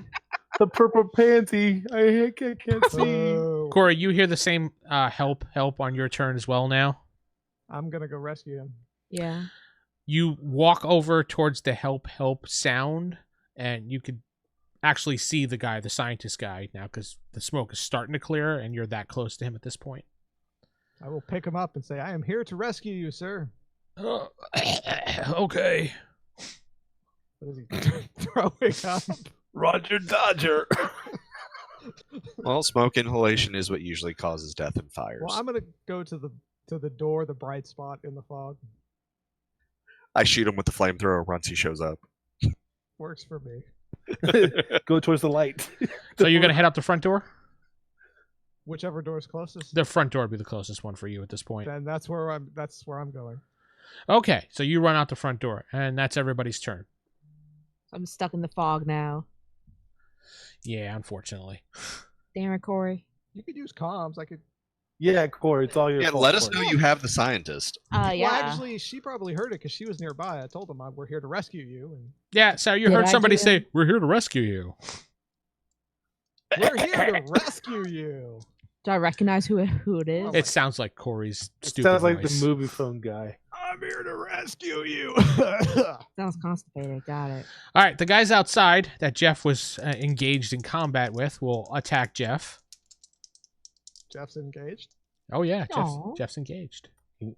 The purple pansy. I can't see. Oh, Corey, you hear the same help on your turn as well now. I'm gonna go rescue him. Yeah. You walk over towards the help sound, and you could actually see the guy, the scientist guy, now because the smoke is starting to clear, and you're that close to him at this point. I will pick him up and say, "I am here to rescue you, sir." Okay. What is he throwing up? Roger Dodger. Well, smoke inhalation is what usually causes death in fires. Well, I'm gonna go to the door, the bright spot in the fog. I shoot him with the flamethrower once he shows up. Works for me. Go towards the light. So you're gonna head out the front door? Whichever door is closest. The front door would be the closest one for you at this point. Then that's where I'm going. Okay, so you run out the front door, and that's everybody's turn. I'm stuck in the fog now. Yeah, unfortunately. Damn it, Corey. You could use comms. I could. Yeah, Corey, it's all your Yeah, fault. let us Corey. know you have the scientist. Well, Yeah. actually, she probably heard it because she was nearby. I told them we're here to rescue you, and Yeah, so you Did heard I somebody do say, "We're here to rescue you." we're here to rescue you. Do I recognize who it is? Oh It sounds like Corey's It stupid sounds like voice. the movie phone guy. I'm here to rescue you. Sounds constipated. Got it. All right, the guys outside that Jeff was engaged in combat with will attack Jeff. Jeff's engaged. Oh yeah, Aw. Jeff's engaged. Thank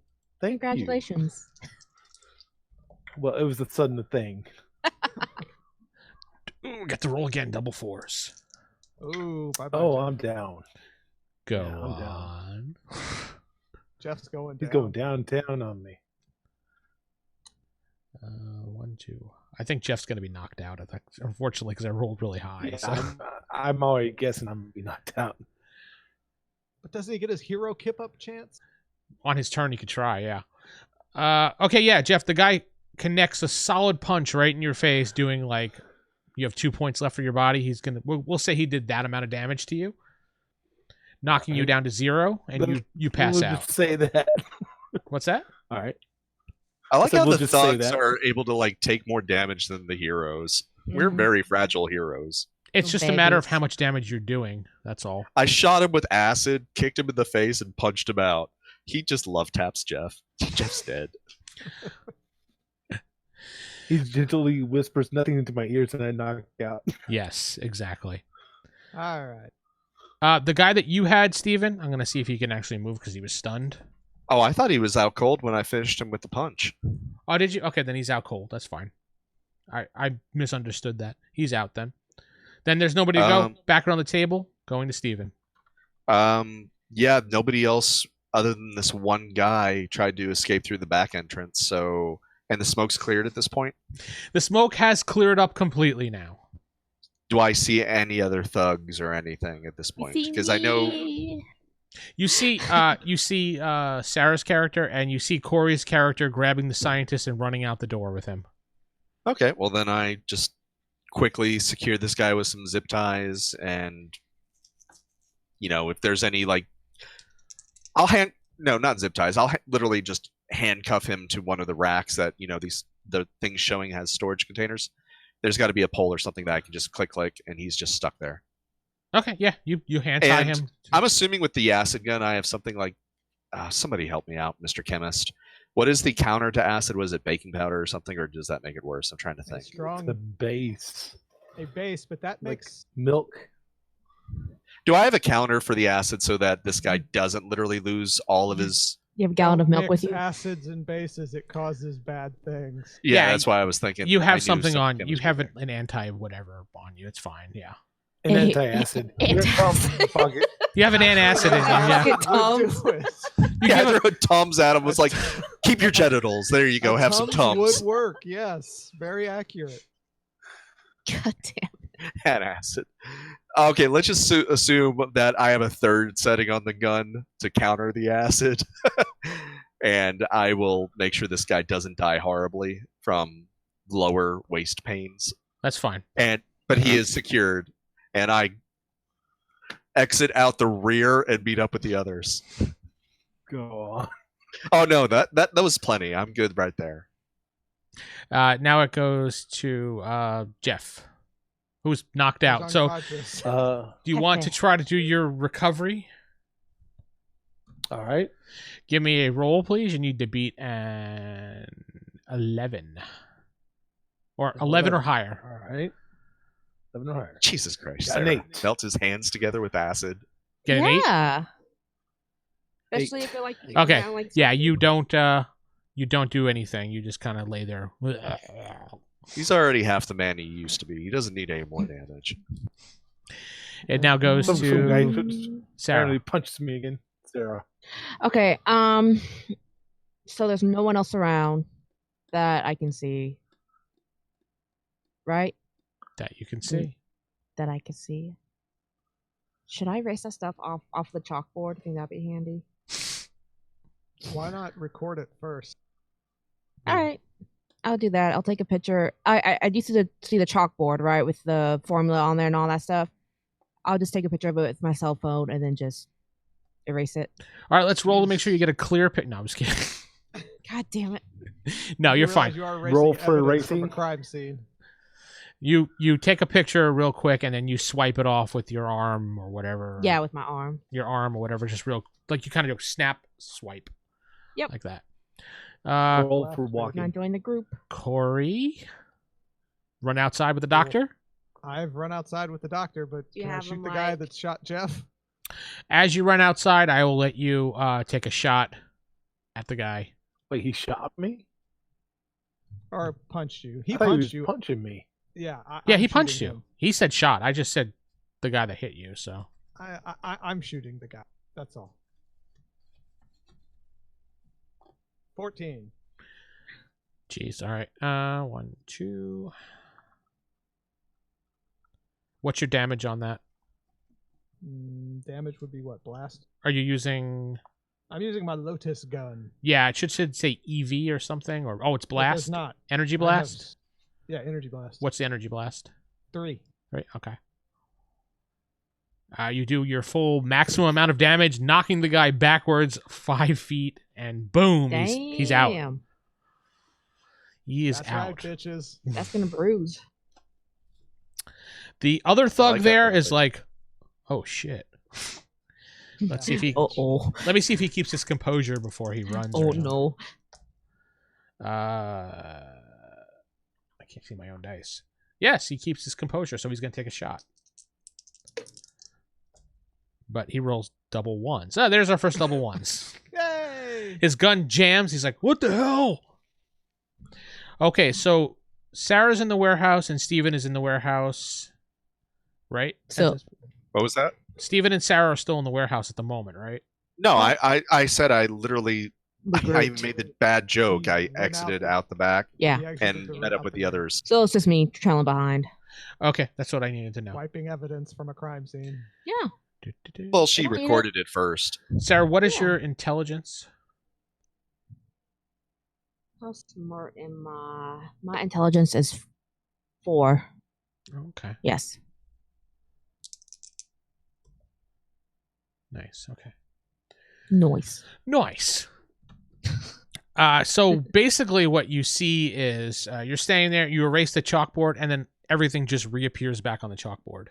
you. Congratulations. Well, it was a sudden thing. Ooh, get to roll again, double fours. Ooh, bye-bye. Oh, Jeff. I'm down. Go Yeah, I'm down. on. Jeff's going He's down. going downtown on me. 1, 2. I think Jeff's going to be knocked out. I think, unfortunately, because I rolled really high. Yeah, So. I'm already guessing I'm gonna be knocked out. But doesn't he get his hero kip up chance? On his turn, he could try. Yeah. Okay. Yeah, Jeff. The guy connects a solid punch right in your face, doing like you have 2 points left for your body. He's gonna. We'll say he did that amount of damage to you, knocking you down to 0, and you pass We'll out. just say that. What's that? All right. I like So how we'll the just say thugs that. are able to like take more damage than the heroes. We're Mhm. very fragile heroes. It's just a matter of Babies. how much damage you're doing. That's all. I shot him with acid, kicked him in the face, and punched him out. He just love taps Jeff. Jeff's dead. He gently whispers nothing into my ears, and I knock out. Yes, exactly. All right. The guy that you had, Steven, I'm gonna see if he can actually move because he was stunned. Oh, I thought he was out cold when I finished him with the punch. Oh, did you? Okay, then he's out cold. That's fine. I misunderstood that. He's out then. Then there's nobody to go. Back around the table, going to Steven. Yeah, nobody else other than this one guy tried to escape through the back entrance. So, and the smoke's cleared at this point. The smoke has cleared up completely now. Do I see any other thugs or anything at this point? Because I know. You see Sarah's character, and you see Corey's character grabbing the scientist and running out the door with him. Okay, well then I just quickly secure this guy with some zip ties, and if there's any like, not zip ties. I'll literally just handcuff him to one of the racks that the things showing has storage containers. There's got to be a pole or something that I can just click, and he's just stuck there. Okay, yeah, you hand tie And him. I'm assuming with the acid gun, I have something like, somebody help me out, Mr. Chemist. What is the counter to acid? Was it baking powder or something, or does that make it worse? I'm trying to A think. strong The base. a base, but that Like makes milk. Do I have a counter for the acid so that this guy doesn't literally lose all of his? You have a gallon of milk with mix you. acids and bases. It causes bad things. Yeah, Yeah, that's why I was thinking. You I have knew something some on. You chemistry have there. an anti whatever on you. It's fine. Yeah. An Eh, antacid. eh, Here it comes in the pocket. You have an antacid in you. Yeah. Get Tums. Would do it. You Yeah, give a- I threw Tums at him. Was like, keep your genitals. There you go. A Have some Tums. Would work. Yes, very accurate. God damn. And acid. Okay, let's just assume that I have a third setting on the gun to counter the acid, and I will make sure this guy doesn't die horribly from lower waist pains. That's fine. But he is secured, and I exit out the rear and meet up with the others. Go on. Oh no, that was plenty. I'm good right there. Now it goes to Jeff, who's knocked out. So, Unconscious. do you want to try to do your recovery? All right. Give me a roll, please. You need to beat an 11. Or 11 or higher. All right. 11 or higher. Jesus Christ! Got an Sarah. 8. Melts his hands together with acid. Get an 8? Yeah. Especially if you're like, Okay. kinda like Yeah, you don't do anything. You just kind of lay there. He's already half the man he used to be. He doesn't need any more damage. It now goes Some guy to Sarah. apparently punches me again. Sarah. Okay. So there's no one else around that I can see. Right? That you can see. That I can see. Should I erase that stuff off the chalkboard? I think that'd be handy. Why not record it first? All right. I'll do that. I'll take a picture. I used to see the chalkboard, right, with the formula on there and all that stuff. I'll just take a picture of it with my cell phone and then just erase it. All right, let's roll to make sure you get a clear pic. No, I'm just kidding. God damn it. No, You you're realize fine. You are Roll erasing for evidence from erasing? a crime scene. You take a picture real quick and then you swipe it off with your arm or whatever. Yeah, with my arm. Your arm or whatever, just real like you kind of go snap, swipe. Yep. Like that. Roll for Not walking. join the group. Corey, run outside with the doctor. I've run outside with the doctor, but Do you can I have shoot him, the guy like- that shot Jeff? As you run outside, I will let you take a shot at the guy. Wait, he shot me? Or punched you. He I thought he punched was you. punching me. Yeah. Yeah, I'm he punched you. shooting him. He said shot. I just said the guy that hit you. So I'm shooting the guy. That's all. 14. jeez. All right. 1, 2. What's your damage on that? Damage would be what? Blast? Are you using? I'm using my Lotus gun. Yeah, it should say EV or something. Or it's It blast. does not. Energy I have- blast. Yeah, energy blast. What's the energy blast? 3. Right. Okay. You do your full maximum amount of damage, knocking the guy backwards 5 feet, and boom, he's out. Damn. He is That's out. right, bitches. That's gonna bruise. The other thug like that there little is bit. like, oh shit. Let's see if he. Oh. Let me see if he keeps his composure before he runs. Oh or not. no. I can't see my own dice. Yes, he keeps his composure, so he's gonna take a shot. But he rolls double ones. Oh, there's our first double ones. Yay! His gun jams. He's like, what the hell? Okay, so Sarah's in the warehouse and Steven is in the warehouse. Right? So- What was that? Steven and Sarah are still in the warehouse at the moment, right? No, I said I literally. I even Regrouped. made the bad joke. I Went out exited the- out the back Yeah. He exited and the met room up with out the others. So it's just me trailing behind. Okay, that's what I needed to know. Wiping evidence from a crime scene. Yeah. Well, she I don't need it. recorded it first. Sarah, what is Yeah. your intelligence? How smart am I? My intelligence is 4. Okay, Yes. nice. Okay. Noise. Nice. So basically what you see is you're standing there, you erase the chalkboard, and then everything just reappears back on the chalkboard.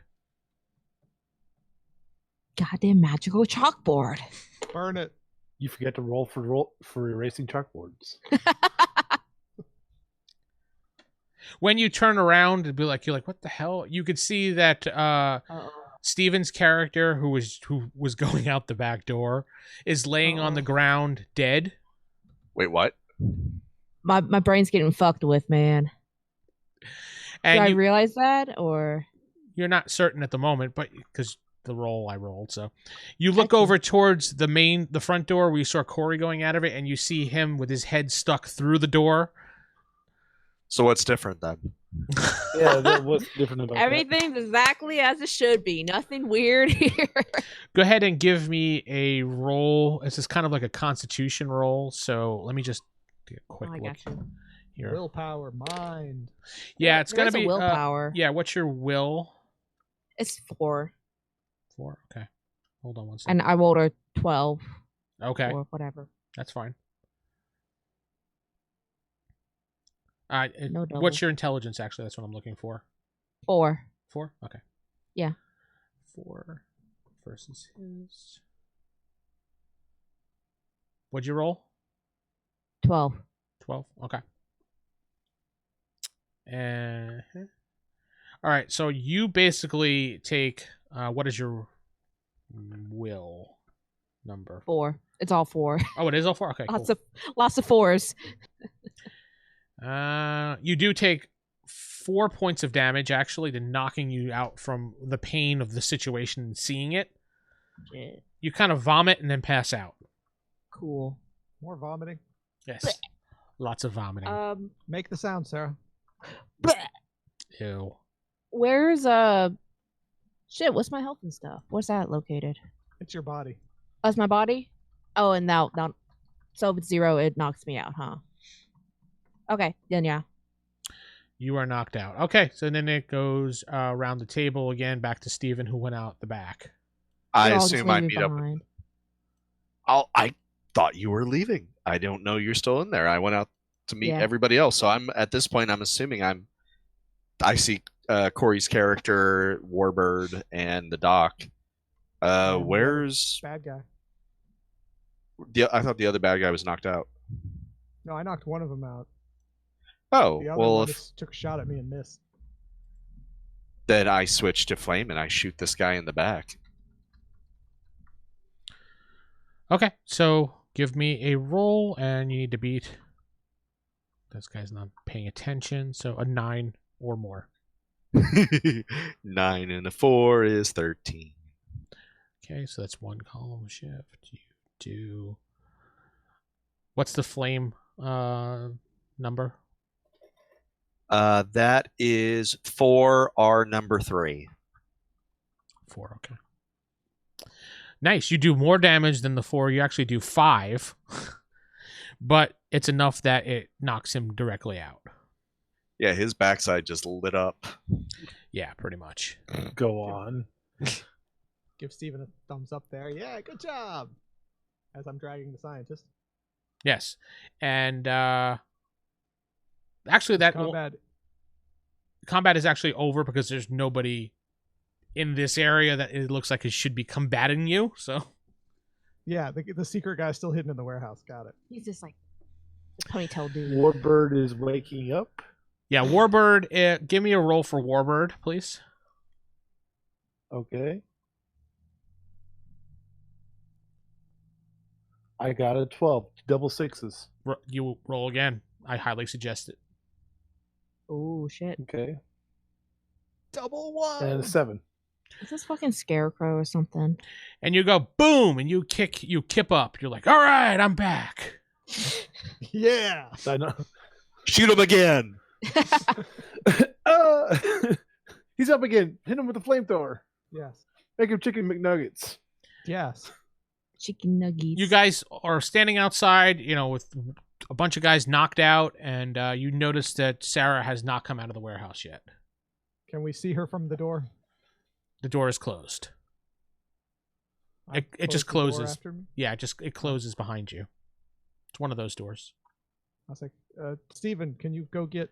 Goddamn magical chalkboard. Burn it. You forget to roll for erasing chalkboards. When you turn around and be like, you're like, what the hell? You could see that Uh-oh. Steven's character, who was going out the back door, is laying on the Uh-oh. ground dead. Wait, what? My brain's getting fucked with, man. Did I And realize that, or you're not certain at the moment, but because the roll I rolled, so you look Excellent. over towards the front door where you saw Corey going out of it, and you see him with his head stuck through the door. So what's different then? Yeah, what's different about that? everything's exactly as it should be? Nothing weird here. Go ahead and give me a roll. This is kind of like a Constitution roll, so let me just take a quick I look got you. here. Willpower. Mind. Yeah, it's gonna There's a be willpower. yeah, what's your will? It's 4, 4. Okay, hold on one second. and I rolled a 12 Okay, or whatever. that's fine. No double. What's your intelligence? Actually, that's what I'm looking for. 4. 4. Okay. Yeah. 4 versus his. What'd you roll? 12. 12. Okay. All right. So you basically take. What is your will number? 4. It's all 4. Oh, it is all 4. Okay. Cool. Lots of 4s. You do take 4 points of damage, actually, to knocking you out from the pain of the situation and seeing it. Shit. You kind of vomit and then pass out. Cool. More vomiting. Yes. Lots of vomiting. Make the sound, Sarah. Ew. Where's shit? What's my health and stuff? Where's that located? It's your body. That's my body. Oh, and now, so if it's 0, it knocks me out, huh? Okay, then yeah. You are knocked out. Okay, so then it goes around the table again, back to Steven, who went out the back. I You're all just assume I leaving meet up. behind. I thought you were leaving. I don't know you're still in there. I went out to meet Yeah. everybody else. So I'm at this point. I'm assuming I see Corey's character, Warbird, and the Doc. Where's Bad guy. I thought the other bad guy was knocked out. No, I knocked one of them out. Oh The other well, one if just took a shot at me and missed. then I switch to flame and I shoot this guy in the back. Okay, so give me a roll, and you need to beat. This guy's not paying attention, so a 9 or more. 9 and a 4 is 13. Okay, so that's 1 column shift. You do. What's the flame number? That is 4R number 3. 4, okay. Nice. You do more damage than the 4. You actually do 5. But it's enough that it knocks him directly out. Yeah, his backside just lit up. Yeah, pretty much. Go on. Give Steven a thumbs up there. Yeah, good job. As I'm dragging the scientist. Yes. And actually that combat is actually over because there's nobody in this area that it looks like it should be combating you. So yeah, the secret guy's still hidden in the warehouse. Got it. He's just like the ponytail dude. Warbird is waking up. yeah, Warbird, give me a roll for Warbird, please. Okay. I got a 12. Double sixes. You roll again. I highly suggest it. Oh shit! Okay. Double 1. And a 7. Is this fucking Scarecrow or something? And you go boom, and you kip up. You're like, all right, I'm back. Yeah. I know. Shoot him again! He's up again. Hit him with the flamethrower. Yes. Make him chicken McNuggets. Yes. Chicken nuggets. You guys are standing outside, with a bunch of guys knocked out, and you notice that Sarah has not come out of the warehouse yet. Can we see her from the door? The door is closed. I It just close the door closes. after me? Yeah, it closes behind you. It's one of those doors. I was like, Steven, can you go get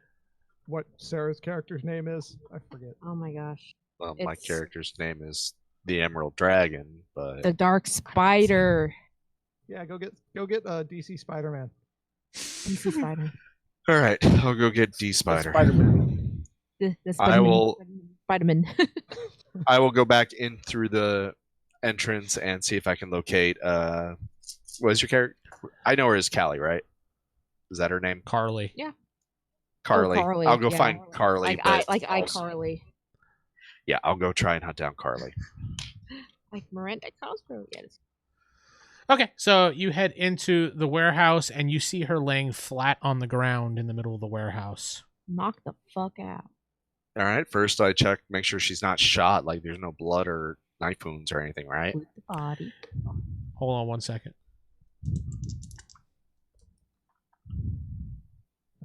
what Sarah's character's name is? I forget. Oh my gosh. Well, my It's- character's name is the Emerald Dragon, but The Dark Spider. Yeah, go get DC Spider-Man. DC Spider. all right, I'll go get D Spider. Spider-Man. The I Spider-Man. will. Spider-Man. I will go back in through the entrance and see if I can locate. What's your character? I know her as Callie, right? Is that her name? Carly. Carly. Carly, I'll go yeah. find Carly. but also- iCarly. Yeah, I'll go try and hunt down Carly. Like Miranda Cosgrove. Yes. Okay, so you head into the warehouse, and you see her laying flat on the ground in the middle of the warehouse. Knock the fuck out. All right. First, I check, make sure she's not shot. Like there's no blood or knife wounds or anything, right? With the body. Hold on 1 second.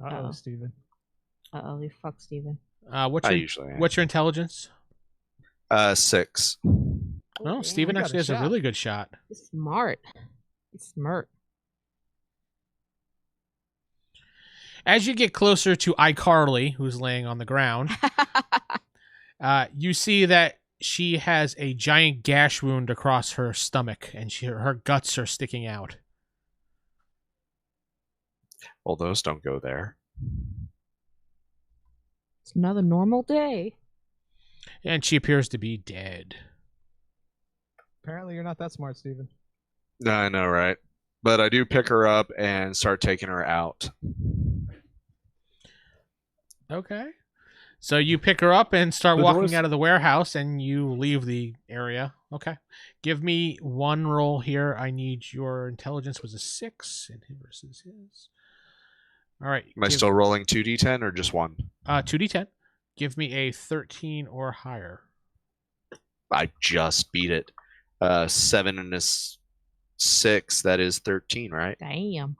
Uh-oh, Uh-oh. Steven. Uh-oh, you fuck Steven. What's I your usually am. what's your intelligence? 6. Oh, Steven got actually a has a shot. really good shot. He's smart. He's smart. As you get closer to iCarly, who's laying on the ground, you see that she has a giant gash wound across her stomach, and her guts are sticking out. Well, those don't go there. It's another normal day. And she appears to be dead. Apparently you're not that smart, Steven. No, I know, right? But I do pick her up and start taking her out. Okay. So you pick her up and start The walking doors- out of the warehouse, and you leave the area. Okay. Give me one roll here. I need your intelligence was a 6 and his versus his. All right. Am I still rolling 2d10 or just 1? 2d10. Give me a 13 or higher. I just beat it. 7 and a 6. That is 13, right? Damn.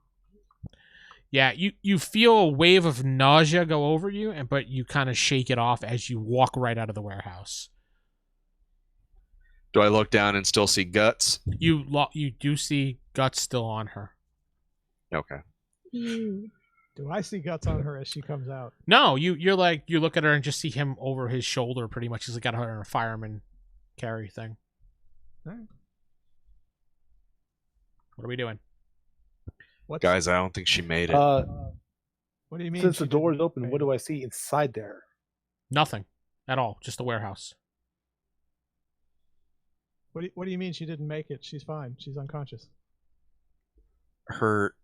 Yeah, you feel a wave of nausea go over you, but you kind of shake it off as you walk right out of the warehouse. Do I look down and still see guts? You do see guts still on her. Okay. Ew. Do I see guts on her as she comes out? No, you look at her and just see him over his shoulder pretty much. He's got her in a fireman carry thing. Alright. What are we doing? What's, Guys, I don't think she made it. what do you mean? Since she the door is didn't open, make what it? do I see inside there? Nothing at all. Just the warehouse. What do you mean she didn't make it? She's fine. She's unconscious. her.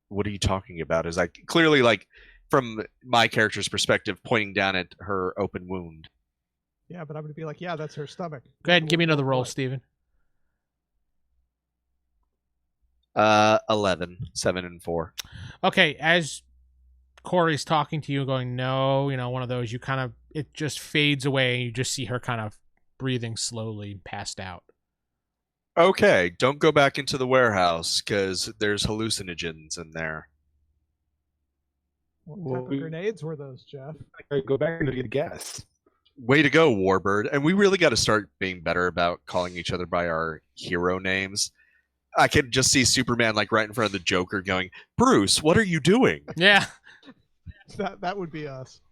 What are you talking about? Is like clearly like from my character's perspective, pointing down at her open wound. Yeah, but I'm gonna be like, yeah, that's her stomach. Go ahead and give me another roll, What? Steven. 11, 7, and 4. Okay, as Corey's talking to you, going, no, one of those, you kind of, it just fades away, and you just see her kind of breathing slowly, passed out. Okay, don't go back into the warehouse because there's hallucinogens in there. What type of grenades were those, Jeff? Go back and get gas. Way to go, Warbird. And we really got to start being better about calling each other by our hero names. I could just see Superman like right in front of the Joker going, Bruce, what are you doing? Yeah. That would be us.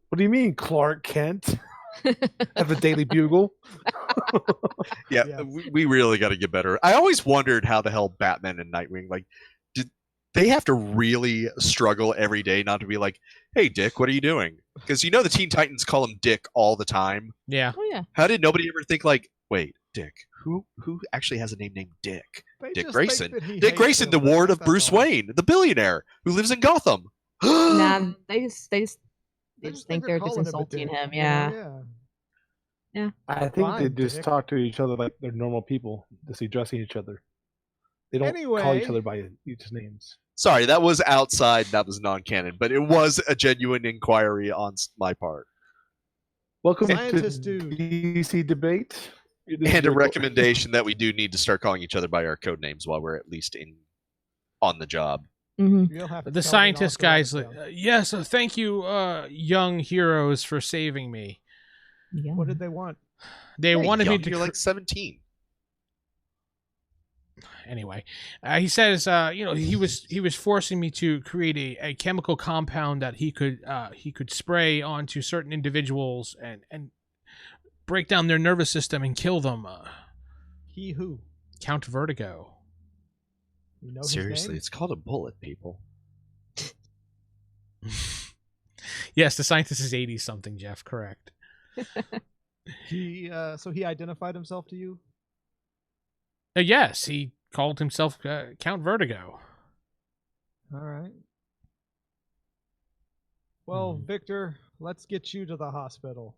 What do you mean, Clark Kent? At the Daily Bugle? Yeah, Yes. we really got to get better. I always wondered how the hell Batman and Nightwing, like, did they have to really struggle every day not to be like, hey, Dick, what are you doing? Because the Teen Titans call him Dick all the time. Yeah. Oh yeah. How did nobody ever think like, wait, Dick, who actually has a name named Dick? They Dick just Grayson. think that he Dick hates Grayson, the them, ward of that's Bruce all. Wayne, the billionaire who lives in Gotham. Nah, they just think they're just calling him a insulting dick, him. you know? Yeah. Yeah. I think they Fine, just Dick. talk to each other like they're normal people, just addressing each other. They don't call Anyway. each other by each names. Sorry, that was outside. That was non-canon, but it was a genuine inquiry on my part. Welcome Scientist to dude. DC Debate. This is And a your- recommendation that we do need to start calling each other by our code names while we're at least on the job. Hmm. You'll have to The tell me scientist not to write guy's it like, down. yes, thank you, young heroes, for saving me. Yeah. What did they want? They Hey, wanted me young, to You're like 17. anyway. He says, he was forcing me to create a chemical compound that he could spray onto certain individuals and break down their nervous system and kill them. He who? Count Vertigo. You know his Seriously, name? it's called a bullet, people. Yes, the scientist is 80 something, Jeff. Correct. So he identified himself to you? Yes, he called himself Count Vertigo. All right. Well, Mhm. Victor, let's get you to the hospital.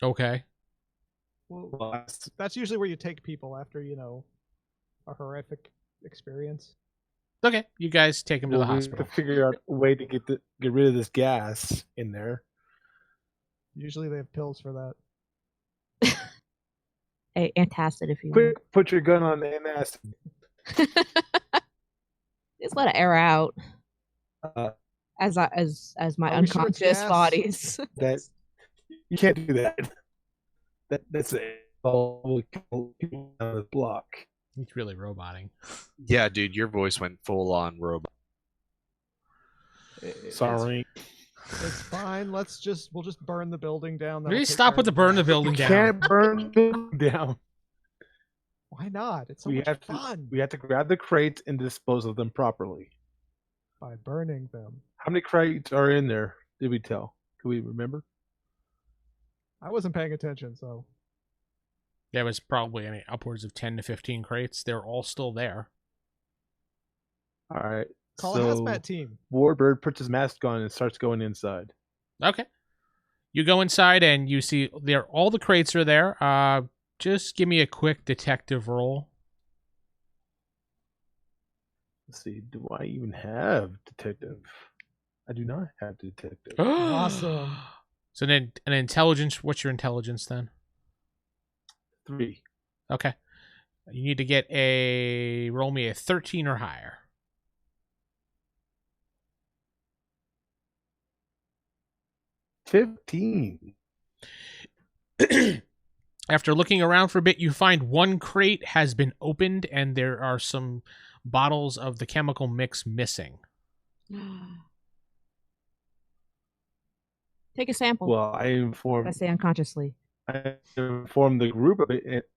Okay. Well, that's usually where you take people after, a horrific experience. Okay, you guys take him to the we have hospital. to figure out a way to get rid of this gas in there. Usually they have pills for that. Hey, antacid if you Quick, put your gun on the MS. want. Just let it air out Uh, as my Are we sure it's unconscious gas? bodies. that you can't do that. That's it. All people on the block. He's really roboting. Yeah, dude, your voice went full on robot. Sorry. It's fine. We'll just burn the building down. Will you That'll take stop care with the of burn the gas. building You down? can't burn the building down. Why not? It's so We much have fun We have to grab the crates and dispose of them properly. by burning them. How many crates are in there? Did we tell? Can we remember? I wasn't paying attention, so There was probably upwards of 10 to 15 crates. They're all still there. All right. call so a hazmat team. Warbird puts his mask on and starts going inside. Okay. You go inside and you see all the crates are there. Just give me a quick detective roll. Let's see. Do I even have detective? I do not have detective. Awesome. So then an intelligence. What's your intelligence then? 3. Okay. You need to roll me a 13 or higher. 15. After looking around for a bit, you find one crate has been opened and there are some bottles of the chemical mix missing. Take a sample. Well, I I say unconsciously. informed the group of it,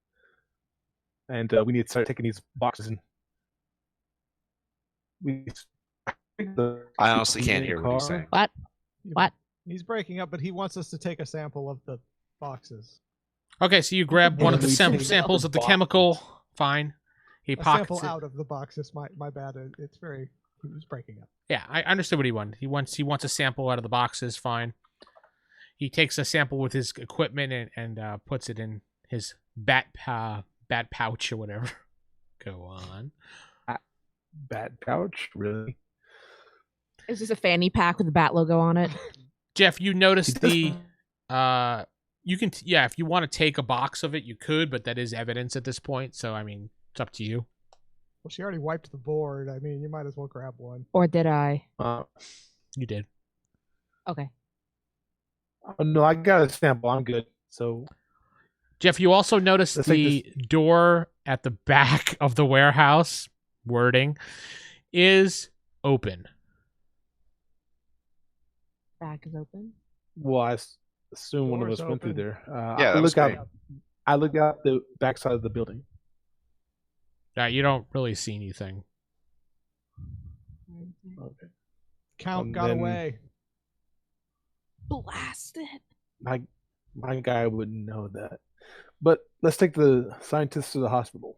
and we need to start taking these boxes and I honestly can't hear what he's saying. What? He's breaking up, but he wants us to take a sample of the boxes. Okay, so you grab one of the We take samples the of the box. chemical. Fine. He A pockets sample it. out of the box. It's my bad. It's very. He was breaking up. Yeah, I understood what he wanted. He wants a sample out of the boxes. Fine. He takes a sample with his equipment and puts it in his bat pouch or whatever. Go on. Bat pouch, really? It's just a fanny pack with the bat logo on it. Jeff, you noticed He the does- you can if you want to take a box of it, you could, but that is evidence at this point. So I mean, it's up to you. Well, she already wiped the board. I mean, you might as well grab one. Or did I? You did. Okay. No, I got a sample. I'm good. So Jeff, you also noticed Let's take the door at the back of the warehouse wording is open. Back is open. well, I assume one of Door's us went through open. there. Yeah, that was great. I look out the backside of the building. You don't really see anything. Okay. Count And got then- away. Blasted. My guy wouldn't know that. But let's take the scientists to the hospital.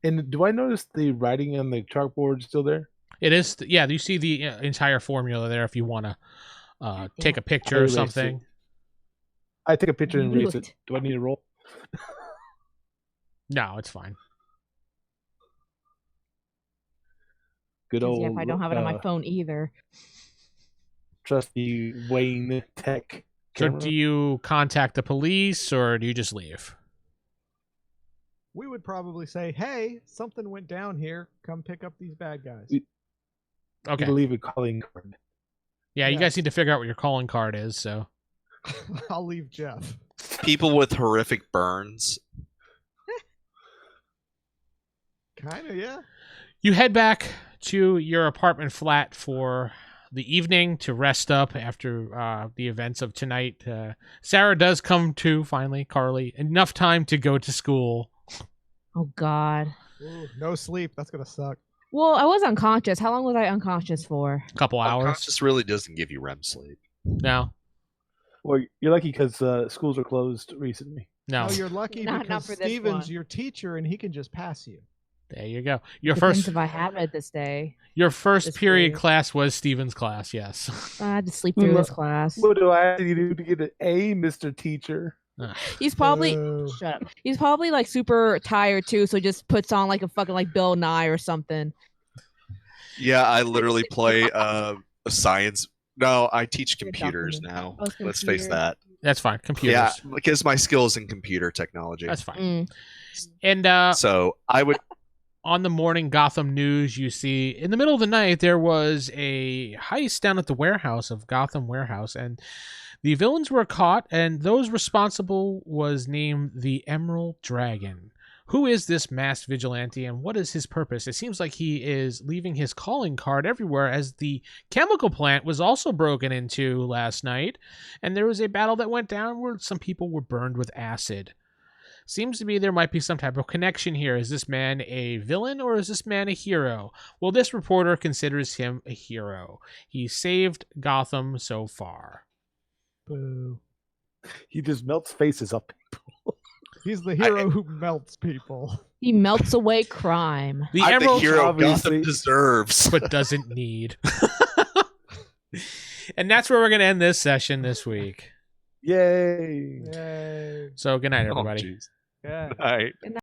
And do I notice the writing on the chalkboard still there? It is, yeah. You see the entire formula there. If you want to take a picture I or erased something. it. I take a picture and erase it. Looked. Do I need to roll? No, it's fine. Good 'Cause, old. yeah, if I don't have it on my phone either. Trusty Wayne Tech. So camera. do you contact the police or do you just leave? We would probably say, "Hey, something went down here. Come pick up these bad guys." We- Okay. You leave a calling card. Yeah, you Yeah. guys need to figure out what your calling card is. So I'll leave Jeff. People with horrific burns. Kind of, yeah. you head back to your apartment flat for the evening to rest up after the events of tonight. Sarah does come to finally. Carly, enough time to go to school. Oh God. Ooh, no sleep. That's gonna suck. Well, I was unconscious. How long was I unconscious for? A couple hours. Unconscious really doesn't give you REM sleep. No, Well, you're lucky because schools are closed recently. no. Oh, you're lucky Not because for this Steven's one. your teacher and he can just pass you. There you go. Your Depends first if I have it this day. Your first This period period. class was Steven's class. Yes. I had to sleep through this Look. class. What do I have to do to get an A, Mr. Teacher? He's probably Boo. shut up. He's probably like super tired too, so just puts on like a fucking like Bill Nye or something. Yeah, I literally play a science. No, I teach computers document. now. Oh, it's Let's face computer. that. That's fine. Computers. Yeah, because my skills in computer technology. That's fine. Mm. And So I would. on the morning Gotham news, you see in the middle of the night there was a heist down at the warehouse of Gotham Warehouse, and the villains were caught, and those responsible was named the Emerald Dragon. Who is this masked vigilante, and what is his purpose? It seems like he is leaving his calling card everywhere, as the chemical plant was also broken into last night, and there was a battle that went down where some people were burned with acid. Seems to be there might be some type of connection here. Is this man a villain or is this man a hero? Well, this reporter considers him a hero. He saved Gotham so far. Boo. He just melts faces up. He's the hero who melts people. He melts away crime. The I'm the Emerald hero obviously- Gotham deserves. but doesn't need. And that's where we're going to end this session this week. Yay! Yay. So good night, Oh, everybody. jeez. Yeah. All right.